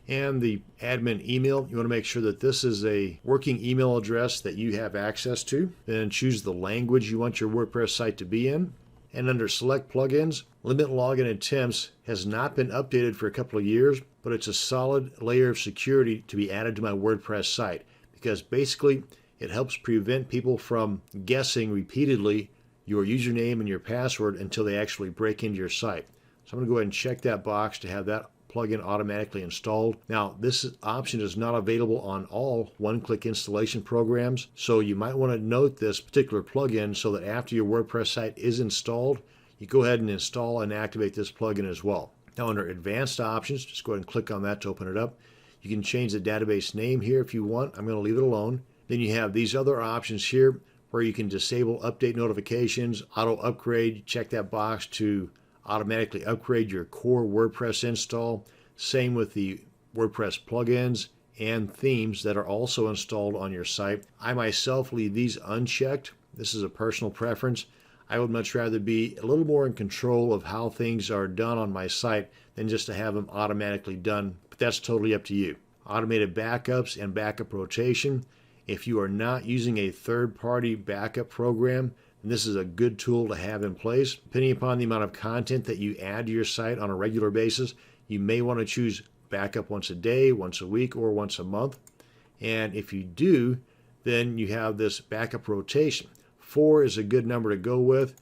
And the admin email, you want to make sure that this is a working email address that you have access to. Then choose the language you want your WordPress site to be in. And under Select Plugins, Limit Login Attempts has not been updated for a couple of years, but it's a solid layer of security to be added to my WordPress site, because basically it helps prevent people from guessing repeatedly your username and your password until they actually break into your site. So I'm going to go ahead and check that box to have that plugin automatically installed. Now, this option is not available on all one-click installation programs, so you might want to note this particular plugin so that after your WordPress site is installed, you go ahead and install and activate this plugin as well. Now, under Advanced Options, just go ahead and click on that to open it up. You can change the database name here if you want. I'm going to leave it alone. Then you have these other options here where you can disable update notifications, auto upgrade. Check that box to automatically upgrade your core WordPress install. Same with the WordPress plugins and themes that are also installed on your site. I myself leave these unchecked. This is a personal preference. I would much rather be a little more in control of how things are done on my site than just to have them automatically done, but that's totally up to you. Automated backups and backup rotation. If you are not using a third-party backup program, then this is a good tool to have in place. Depending upon the amount of content that you add to your site on a regular basis, you may want to choose backup once a day, once a week, or once a month. And if you do, then you have this backup rotation. 4 is a good number to go with.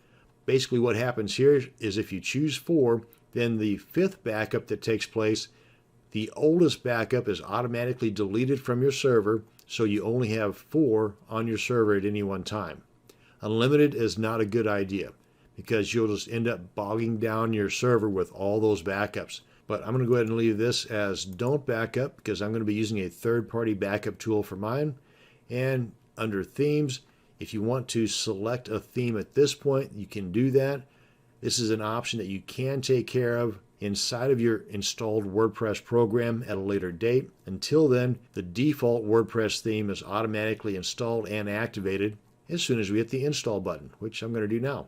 Basically what happens here is if you choose 4, then the 5th backup that takes place, the oldest backup is automatically deleted from your server, so you only have 4 on your server at any one time. Unlimited is not a good idea because you'll just end up bogging down your server with all those backups. But I'm going to go ahead and leave this as don't backup because I'm going to be using a third-party backup tool for mine. And under themes, if you want to select a theme at this point, you can do that. This is an option that you can take care of inside of your installed WordPress program at a later date. Until then, the default WordPress theme is automatically installed and activated as soon as we hit the install button, which I'm going to do now.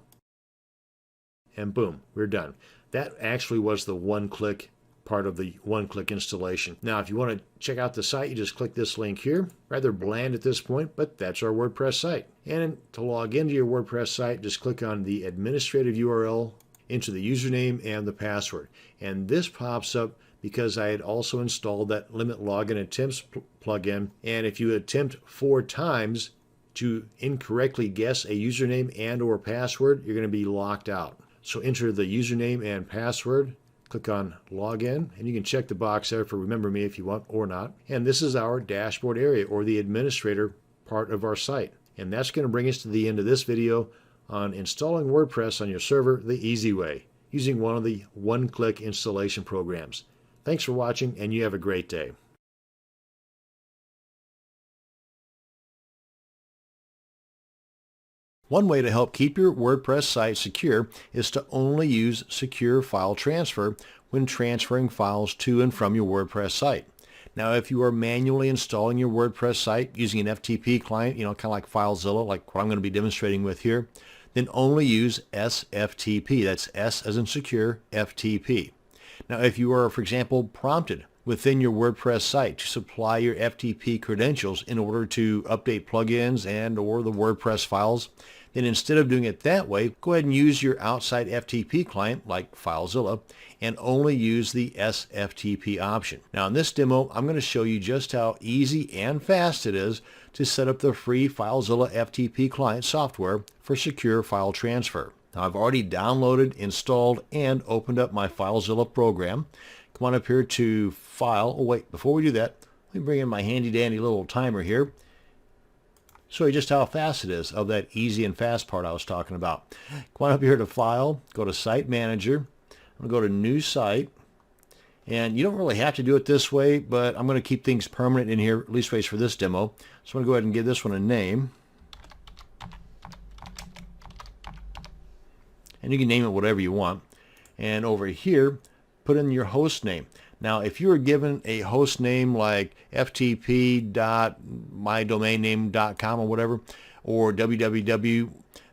And boom, we're done. That actually was the one-click part of the one-click installation. Now, if you want to check out the site, you just click this link here. Rather bland at this point, but that's our WordPress site. And to log into your WordPress site, just click on the administrative URL, into the username and the password. And this pops up because I had also installed that limit login attempts plugin. And if you attempt 4 times to incorrectly guess a username and or password, you're going to be locked out. So enter the username and password, click on login, and you can check the box there for remember me if you want or not. And this is our dashboard area or the administrator part of our site. And that's going to bring us to the end of this video on installing WordPress on your server the easy way, using one of the one-click installation programs. Thanks for watching, and you have a great day. One way to help keep your WordPress site secure is to only use secure file transfer when transferring files to and from your WordPress site. Now, if you are manually installing your WordPress site using an FTP client, kind of like FileZilla, like what I'm going to be demonstrating with here, then only use SFTP. That's S as in secure, FTP. Now, if you are, for example, prompted within your WordPress site to supply your FTP credentials in order to update plugins and or the WordPress files, then instead of doing it that way, go ahead and use your outside FTP client like FileZilla and only use the SFTP option. Now in this demo, I'm going to show you just how easy and fast it is to set up the free FileZilla FTP client software for secure file transfer. Now I've already downloaded, installed, and opened up my FileZilla program. Come on up here to File. Oh wait, before we do that, let me bring in my handy dandy little timer here. Show you just how fast it is of that easy and fast part I was talking about. Come on up here to File, go to Site Manager. I'm going to go to New Site. And you don't really have to do it this way, but I'm going to keep things permanent in here, at least ways for this demo. So I'm going to go ahead and give this one a name. And you can name it whatever you want. And over here, put in your host name. Now, if you were given a host name like ftp.mydomainname.com or whatever, or www,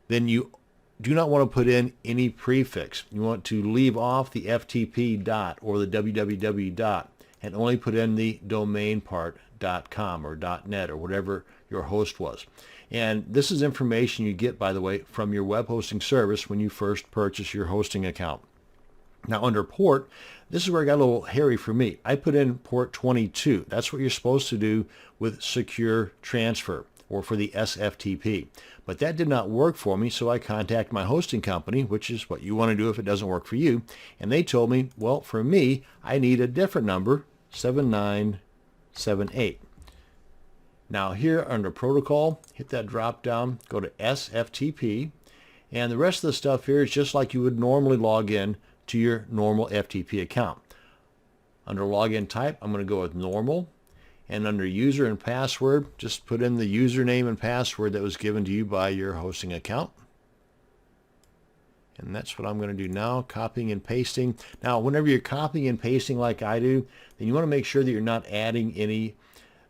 then you do not want to put in any prefix. You want to leave off the ftp dot or the www dot and only put in the domain part .com or .net or whatever your host was. And this is information you get, by the way, from your web hosting service when you first purchase your hosting account. Now under port, this is where it got a little hairy for me. I put in port 22. That's what you're supposed to do with secure transfer. or for the SFTP. But that did not work for me, so I contacted my hosting company, which is what you want to do if it doesn't work for you. And they told me, well, for me, I need a different number, 7978. Now here under protocol, hit that drop down, go to SFTP, and the rest of the stuff here is just like you would normally log in to your normal FTP account. Under login type, I'm going to go with normal. And under user and password, just put in the username and password that was given to you by your hosting account. And that's what I'm going to do now, copying and pasting. Now, whenever you're copying and pasting like I do, then you want to make sure that you're not adding any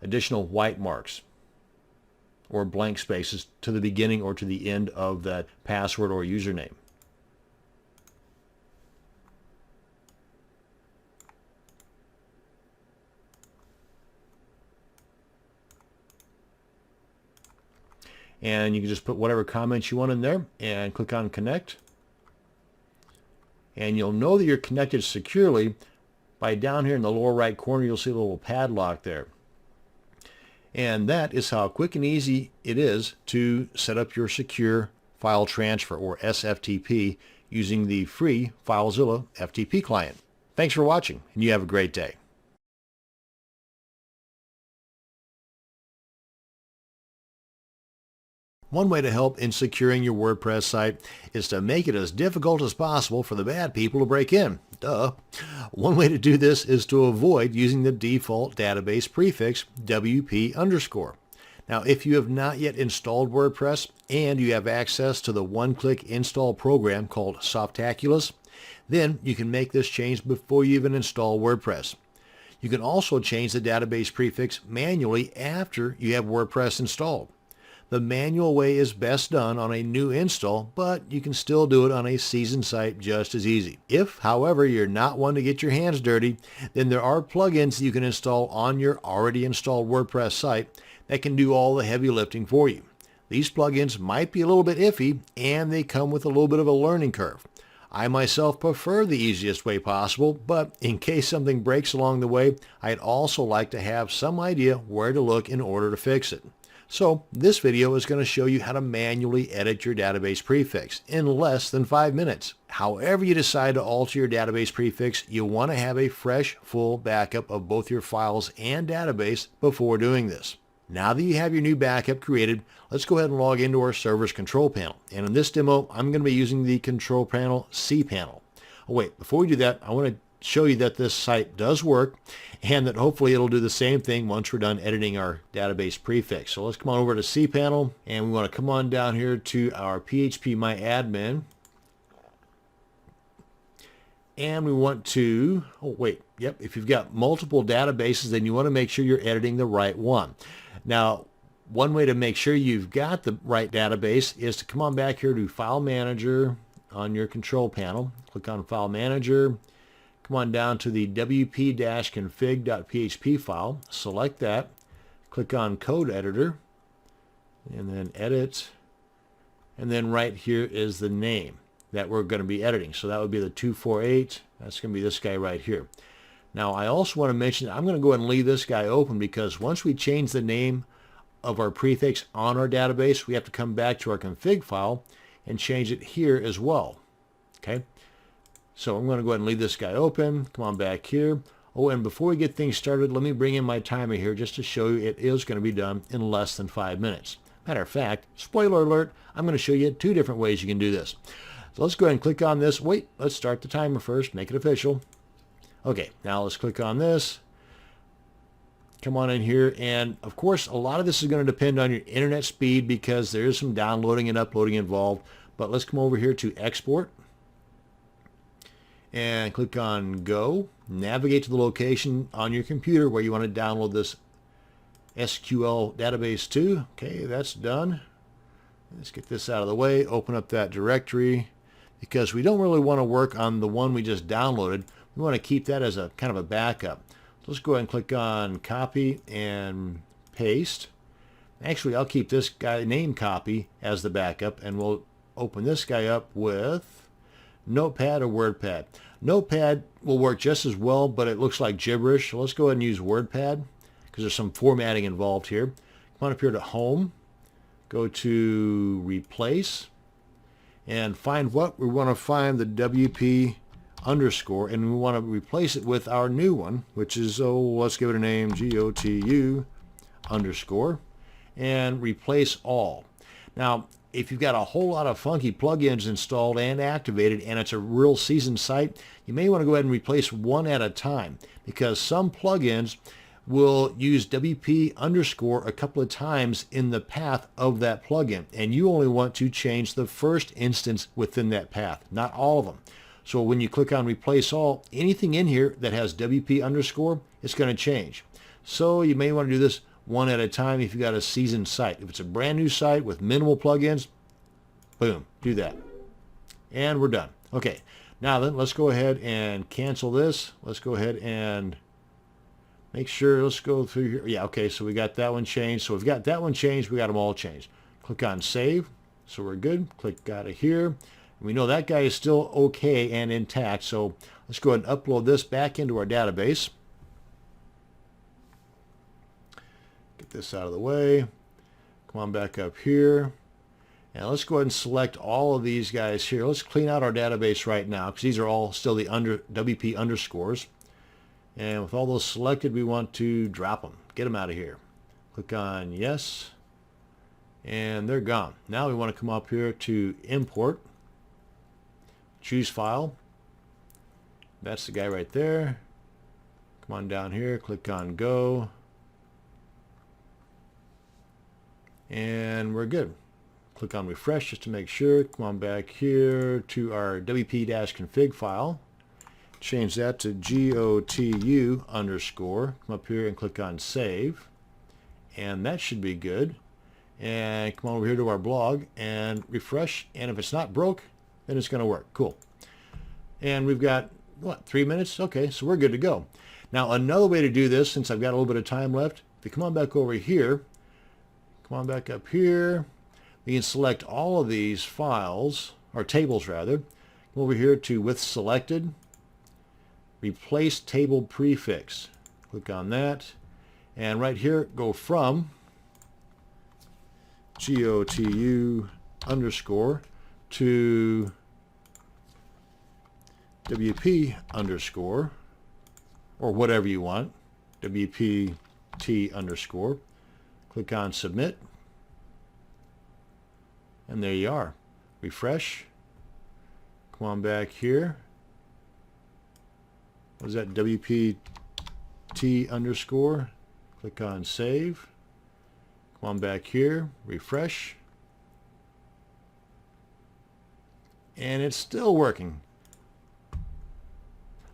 additional white marks or blank spaces to the beginning or to the end of that password or username. And you can just put whatever comments you want in there and click on connect. And you'll know that you're connected securely by down here in the lower right corner, you'll see a little padlock there. And that is how quick and easy it is to set up your secure file transfer, or SFTP, using the free FileZilla FTP client. Thanks for watching, and you have a great day. One way to help in securing your WordPress site is to make it as difficult as possible for the bad people to break in. Duh. One way to do this is to avoid using the default database prefix WP_. Now, if you have not yet installed WordPress and you have access to the one-click install program called Softaculous, then you can make this change before you even install WordPress. You can also change the database prefix manually after you have WordPress installed. The manual way is best done on a new install, but you can still do it on a seasoned site just as easy. If, however, you're not one to get your hands dirty, then there are plugins you can install on your already installed WordPress site that can do all the heavy lifting for you. These plugins might be a little bit iffy, and they come with a little bit of a learning curve. I myself prefer the easiest way possible, but in case something breaks along the way, I'd also like to have some idea where to look in order to fix it. So this video is going to show you how to manually edit your database prefix in less than 5 minutes. However you decide to alter your database prefix, you want to have a fresh, full backup of both your files and database before doing this. Now that you have your new backup created, let's go ahead and log into our server's control panel. And in this demo, I'm going to be using the control panel cPanel. Oh wait, before we do that, I want to show you that this site does work and that hopefully it'll do the same thing once we're done editing our database prefix. So let's come on over to cPanel, and we want to come on down here to our phpMyAdmin, and we want to, if you've got multiple databases, then you want to make sure you're editing the right one. Now, one way to make sure you've got the right database is to come on back here to File Manager on your control panel, click on File Manager, come on down to the wp-config.php file, select that, click on Code Editor, and then Edit, and then right here is the name that we're going to be editing. So that would be the 248, that's going to be this guy right here. Now I also want to mention, I'm going to go ahead and leave this guy open because once we change the name of our prefix on our database, we have to come back to our config file and change it here as well. Okay? So I'm going to go ahead and leave this guy open. Come on back here. Oh, and before we get things started, let me bring in my timer here just to show you it is going to be done in less than 5 minutes. Matter of fact, spoiler alert, I'm going to show you 2 different ways you can do this. So let's go ahead and click on this. Wait, let's start the timer first, make it official. Okay, now let's click on this. Come on in here, and of course, a lot of this is going to depend on your internet speed because there is some downloading and uploading involved. But let's come over here to Export. And click on Go. Navigate to the location on your computer where you want to download this SQL database to. Okay, that's done. Let's get this out of the way. Open up that directory because we don't really want to work on the one we just downloaded. We want to keep that as a kind of a backup. So let's go ahead and click on Copy and Paste. Actually, I'll keep this guy name copy as the backup, and we'll open this guy up with Notepad or WordPad. Notepad will work just as well, but it looks like gibberish. So let's go ahead and use WordPad because there's some formatting involved here. Come on up here to Home, go to replace and find what we want to find, the WP underscore, and we want to replace it with our new one, which is, let's give it a name, GOTU underscore, and replace all. Now, if you've got a whole lot of funky plugins installed and activated and it's a real seasoned site, you may want to go ahead and replace one at a time, because some plugins will use WP underscore a couple of times in the path of that plugin, and you only want to change the first instance within that path, not all of them. So when you click on replace all, anything in here that has WP underscore, it's going to change. So you may want to do this one at a time if you've got a seasoned site. If it's a brand new site with minimal plugins, boom, do that. And we're done. Okay, now then let's go ahead and cancel this. Let's go ahead and make sure, let's go through here. Yeah, okay, so we got that one changed. So we've got that one changed, we got them all changed. Click on save, so we're good. Click out of here. We know that guy is still okay and intact, so let's go ahead and upload this back into our database. Get this out of the way. Come on back up here. And let's go ahead and select all of these guys here. Let's clean out our database right now, because these are all still the WP underscores. And with all those selected, we want to drop them. Get them out of here. Click on yes. And they're gone. Now we want to come up here to import. Choose file. That's the guy right there. Come on down here. Click on go. And we're good. Click on refresh just to make sure. Come on back here to our WP-config file. Change that to GOTU underscore. Come up here and click on save. And that should be good. And come on over here to our blog and refresh. And if it's not broke, then it's going to work. Cool. And we've got, what, 3 minutes? Okay, so we're good to go. Now, another way to do this, since I've got a little bit of time left, if you come on back over here, come on back up here, we can select all of these files, or tables rather. Come over here to with selected, replace table prefix. Click on that. And right here, go from GOTU underscore to WP underscore, or whatever you want, WPT underscore. Click on submit. And there you are. Refresh. Come on back here. What is that? WPT underscore. Click on save. Come on back here. Refresh. And it's still working.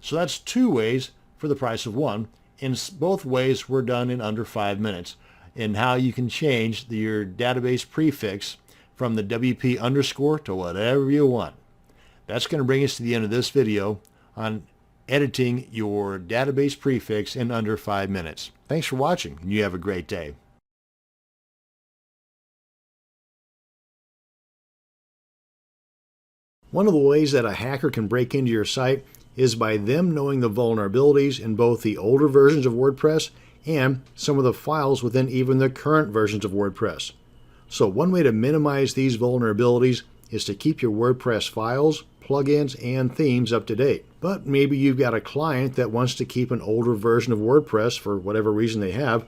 So that's 2 ways for the price of 1. In both ways, we're done in under 5 minutes. And how you can change your database prefix from the WP underscore to whatever you want. That's going to bring us to the end of this video on editing your database prefix in under 5 minutes. Thanks for watching, and you have a great day. One of the ways that a hacker can break into your site is by them knowing the vulnerabilities in both the older versions of WordPress and some of the files within even the current versions of WordPress. So one way to minimize these vulnerabilities is to keep your WordPress files, plugins, and themes up to date. But maybe you've got a client that wants to keep an older version of WordPress for whatever reason they have.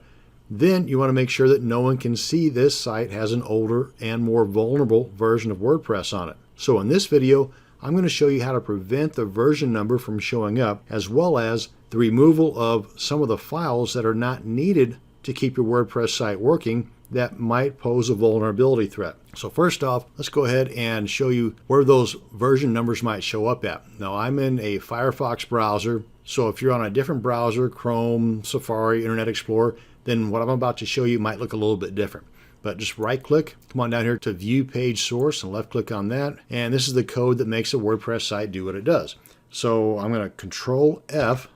Then you want to make sure that no one can see this site has an older and more vulnerable version of WordPress on it. So in this video, I'm going to show you how to prevent the version number from showing up, as well as the removal of some of the files that are not needed to keep your WordPress site working that might pose a vulnerability threat. So first off, let's go ahead and show you where those version numbers might show up at. Now I'm in a Firefox browser, so if you're on a different browser, Chrome, Safari, Internet Explorer, then what I'm about to show you might look a little bit different. But just right click, come on down here to view page source and left click on that. And this is the code that makes a WordPress site do what it does. So I'm going to Control F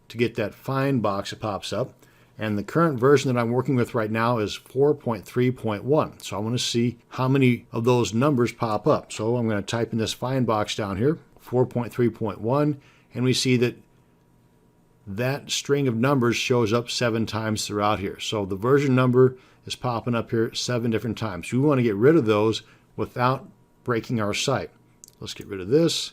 to get that find box that pops up. And the current version that I'm working with right now is 4.3.1. So I want to see how many of those numbers pop up. So I'm going to type in this find box down here, 4.3.1, and we see that that string of numbers shows up 7 times throughout here. So the version number is popping up here 7 different times. We want to get rid of those without breaking our site. Let's get rid of this.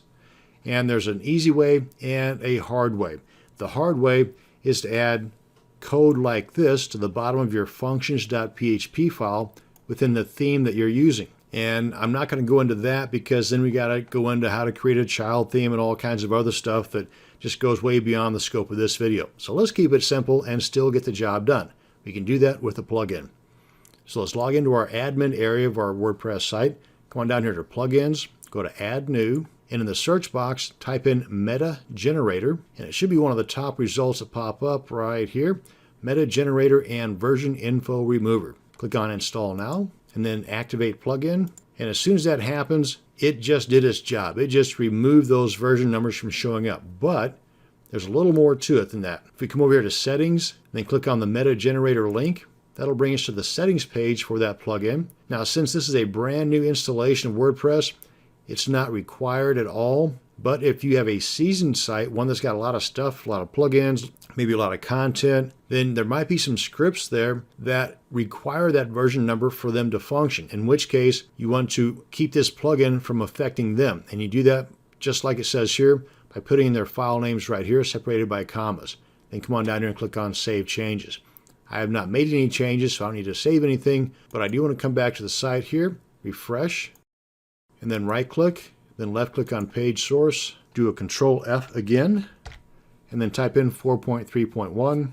And there's an easy way and a hard way. The hard way is to add code like this to the bottom of your functions.php file within the theme that you're using. And I'm not going to go into that because then we got to go into how to create a child theme and all kinds of other stuff that just goes way beyond the scope of this video. So let's keep it simple and still get the job done. We can do that with a plugin. So let's log into our admin area of our WordPress site. Come on down here to plugins, go to add new, and in the search box, type in Meta Generator, and it should be one of the top results that pop up right here, Meta Generator and Version Info Remover. Click on Install Now, and then Activate Plugin, and as soon as that happens, it just did its job. It just removed those version numbers from showing up, but there's a little more to it than that. If we come over here to Settings, and then click on the Meta Generator link, that'll bring us to the settings page for that plugin. Now, since this is a brand new installation of WordPress, it's not required at all, but if you have a seasoned site, one that's got a lot of stuff, a lot of plugins, maybe a lot of content, then there might be some scripts there that require that version number for them to function, in which case you want to keep this plugin from affecting them. And you do that just like it says here by putting in their file names right here, separated by commas. Then come on down here and click on Save Changes. I have not made any changes, so I don't need to save anything, but I do want to come back to the site here, refresh, and then right-click, then left-click on Page Source, do a Control F again, and then type in 4.3.1,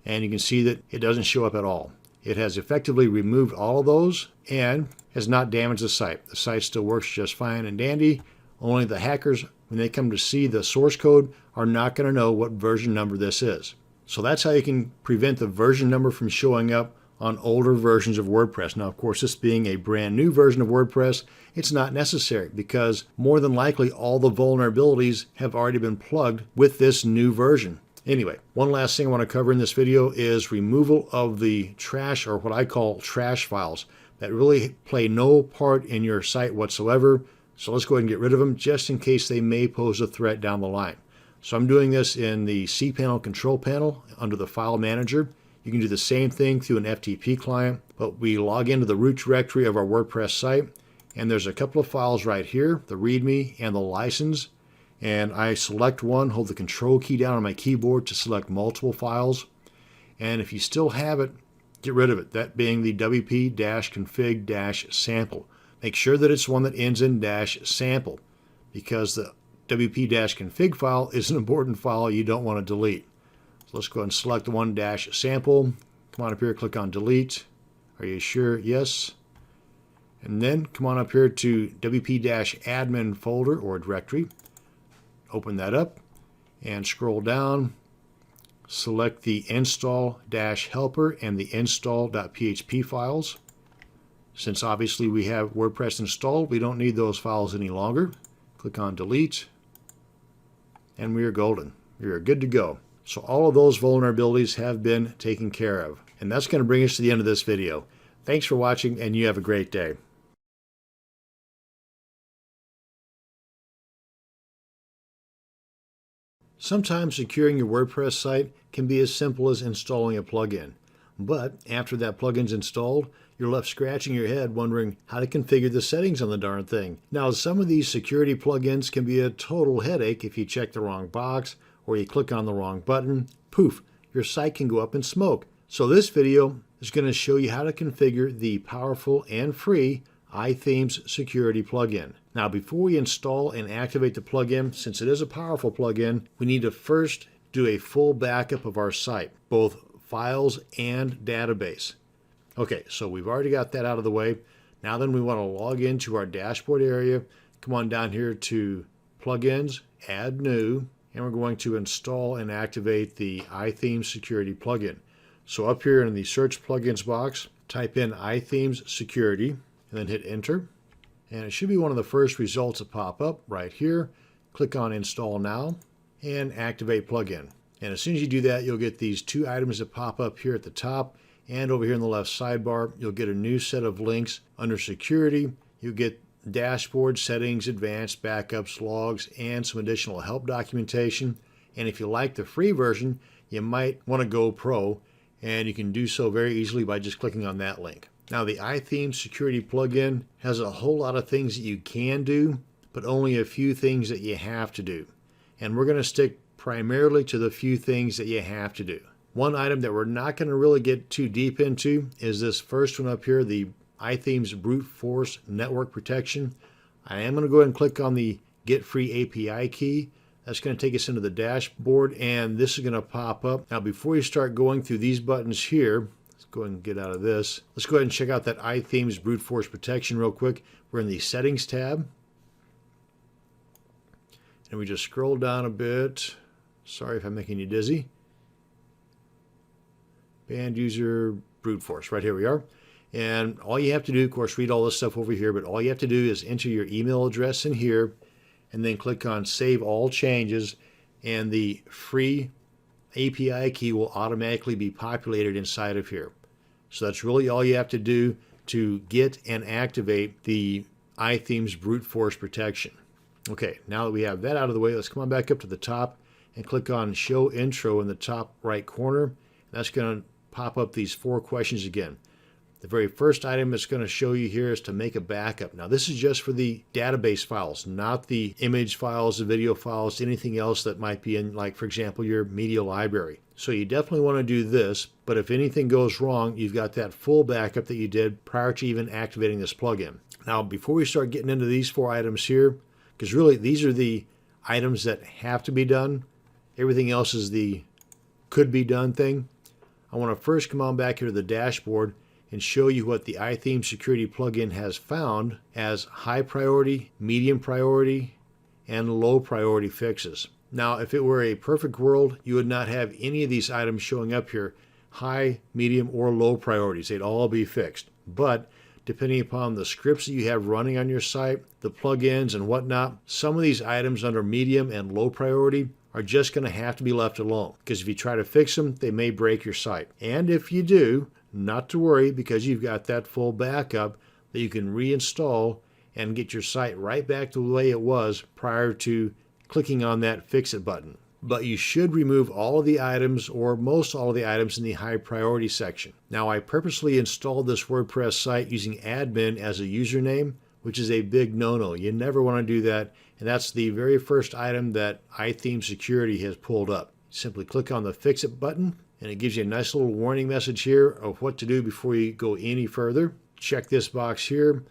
and you can see that it doesn't show up at all. It has effectively removed all of those and has not damaged the site. The site still works just fine and dandy. Only the hackers, when they come to see the source code, are not going to know what version number this is. So that's how you can prevent the version number from showing up on older versions of WordPress. Now, of course, this being a brand new version of WordPress, it's not necessary because more than likely all the vulnerabilities have already been plugged with this new version. Anyway, one last thing I want to cover in this video is removal of the trash, or what I call trash files, that really play no part in your site whatsoever. So let's go ahead and get rid of them just in case they may pose a threat down the line. So I'm doing this in the cPanel control panel under the file manager. You can do the same thing through an FTP client, but we log into the root directory of our WordPress site, and there's a couple of files right here, the README and the license. And I select one, hold the control key down on my keyboard to select multiple files. And if you still have it, get rid of it, that being the wp-config-sample. Make sure that it's one that ends in -sample, because the wp-config file is an important file you don't want to delete. So let's go ahead and select the one -sample. Come on up here, click on delete. Are you sure? Yes. And then come on up here to wp-admin folder or directory. Open that up and scroll down. Select the install-helper and the install.php files. Since obviously we have WordPress installed, we don't need those files any longer. Click on delete, and we are golden. We are good to go. So all of those vulnerabilities have been taken care of. And that's going to bring us to the end of this video. Thanks for watching, and you have a great day. Sometimes securing your WordPress site can be as simple as installing a plugin. But after that plugin's installed, you're left scratching your head wondering how to configure the settings on the darn thing. Now, some of these security plugins can be a total headache if you check the wrong box or you click on the wrong button. Poof, your site can go up in smoke. So this video is going to show you how to configure the powerful and free iThemes security plugin. Now, before we install and activate the plugin, since it is a powerful plugin, we need to first do a full backup of our site, both files and database. Okay, so we've already got that out of the way. Now then, we want to log into our dashboard area. Come on down here to Plugins, Add New, and we're going to install and activate the iThemes security plugin. So up here in the Search Plugins box, type in iThemes Security, and then hit Enter. And it should be one of the first results that pop up right here. Click on Install Now and Activate Plugin. And as soon as you do that, you'll get these two items that pop up here at the top, and over here in the left sidebar, you'll get a new set of links. Under Security, you'll get Dashboard, Settings, Advanced, Backups, Logs, and some additional help documentation. And if you like the free version, you you might want to go pro, and you can do so very easily by just clicking on that link. Now, the iThemes security plugin has a whole lot of things that you can do, but only a few things that you have to do. And we're going to stick primarily to the few things that you have to do. One item that we're not going to really get too deep into is this first one up here, the iThemes Brute Force Network Protection. I am going to go ahead and click on the Get Free API key. That's going to take us into the dashboard, and this is going to pop up. Now, before you start going through these buttons here, let's go ahead and get out of this. Let's go ahead and check out that iThemes Brute Force Protection real quick. We're in the Settings tab, and we just scroll down a bit. Sorry if I'm making you dizzy. Banned user brute force. Right here we are. And all you have to do, of course, read all this stuff over here, but all you have to do is enter your email address in here and then click on Save All Changes, and the free API key will automatically be populated inside of here. So that's really all you have to do to get and activate the iThemes Brute Force Protection. Okay, now that we have that out of the way, let's come on back up to the top and click on Show Intro in the top right corner. That's going to pop up these 4 questions again. The very first item it's going to show you here is to make a backup. Now, this is just for the database files, not the image files, the video files, anything else that might be in, like, for example, your media library. So you definitely want to do this, but if anything goes wrong, you've got that full backup that you did prior to even activating this plugin. Now, before we start getting into these 4 items here, because really these are the items that have to be done, everything else is the could be done thing. I want to first come on back here to the dashboard and show you what the iThemes security plugin has found as high priority, medium priority, and low priority fixes. Now, if it were a perfect world, you would not have any of these items showing up here, high, medium, or low priorities. They'd all be fixed. But depending upon the scripts that you have running on your site, the plugins and whatnot, some of these items under medium and low priority are just going to have to be left alone, because if you try to fix them, they may break your site. And if you do, not to worry, because you've got that full backup that you can reinstall and get your site right back to the way it was prior to clicking on that Fix It button. But you should remove all of the items, or most all of the items, in the high priority section. Now, I purposely installed this WordPress site using admin as a username, which is a big no-no. You never want to do that, and that's the very first item that iThemes Security has pulled up. Simply click on the Fix It button, and it gives you a nice little warning message here of what to do before you go any further. Check this box here,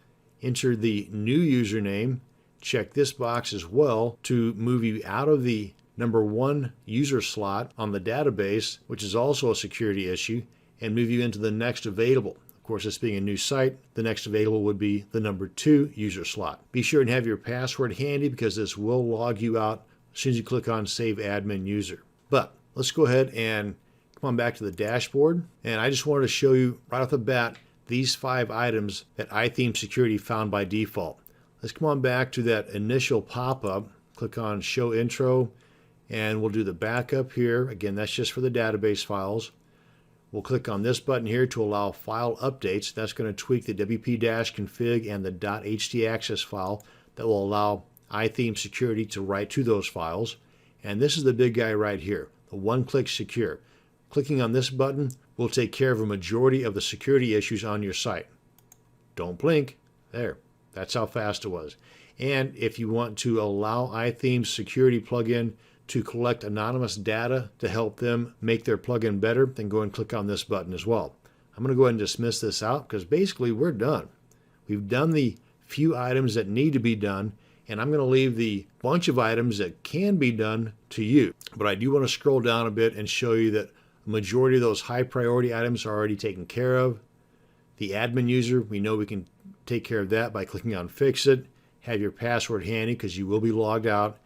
enter the new username, check this box as well to move you out of the number 1 user slot on the database, which is also a security issue, and move you into the next available. Of course, this being a new site, the next available would be the number 2 user slot. Be sure and have your password handy, because this will log you out as soon as you click on Save Admin User. But let's go ahead and come on back to the dashboard. And I just wanted to show you right off the bat these 5 items that iThemes Security found by default. Let's come on back to that initial pop-up, click on Show Intro, and we'll do the backup here. Again, that's just for the database files. We'll click on this button here to allow file updates. That's going to tweak the wp-config and the .htaccess file that will allow iThemes Security to write to those files. And this is the big guy right here, the one-click secure. Clicking on this button will take care of a majority of the security issues on your site. Don't blink. There. That's how fast it was. And if you want to allow iThemes Security plugin to collect anonymous data to help them make their plugin better, then go and click on this button as well. I'm going to go ahead and dismiss this out, because basically we're done. We've done the few items that need to be done, and I'm going to leave the bunch of items that can be done to you. But I do want to scroll down a bit and show you that a majority of those high priority items are already taken care of. The admin user, we know we can take care of that by clicking on Fix It. Have your password handy, because you will be logged out.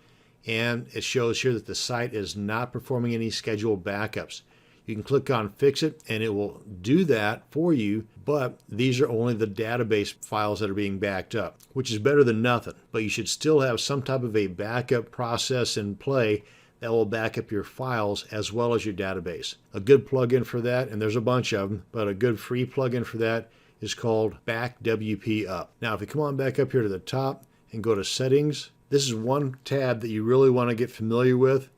And it shows here that the site is not performing any scheduled backups. You can click on Fix It, and it will do that for you, but these are only the database files that are being backed up, which is better than nothing. But you should still have some type of a backup process in play that will back up your files as well as your database. A good plugin for that, and there's a bunch of them, but a good free plugin for that is called BackWP Up. Now, if you come on back up here to the top and go to Settings, this is one tab that you really want to get familiar with,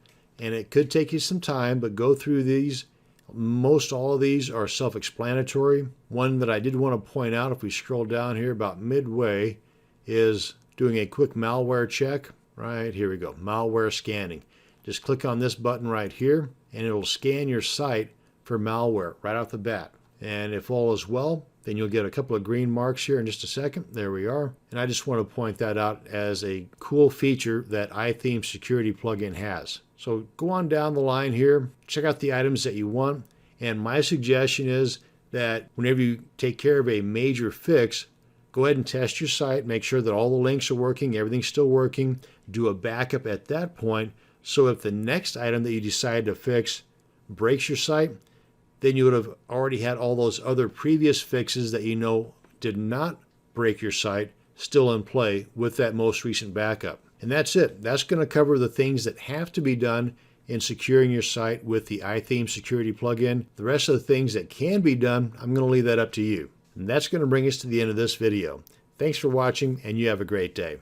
and it could take you some time, but go through these. Most all of these are self-explanatory. One that I did want to point out, if we scroll down here about midway, is doing a quick malware check. Right, here we go, malware scanning. Just click on this button right here, and it'll scan your site for malware right off the bat. And if all is well, then you'll get a couple of green marks here in just a second. There we are. And I just want to point that out as a cool feature that iTheme Security plugin has. So go on down the line here, check out the items that you want. And my suggestion is that whenever you take care of a major fix, go ahead and test your site, make sure that all the links are working, everything's still working. Do a backup at that point, so if the next item that you decide to fix breaks your site, then you would have already had all those other previous fixes that you know did not break your site still in play with that most recent backup. And that's it. That's going to cover the things that have to be done in securing your site with the iTheme Security plugin. The rest of the things that can be done, I'm going to leave that up to you. And that's going to bring us to the end of this video. Thanks for watching, and you have a great day.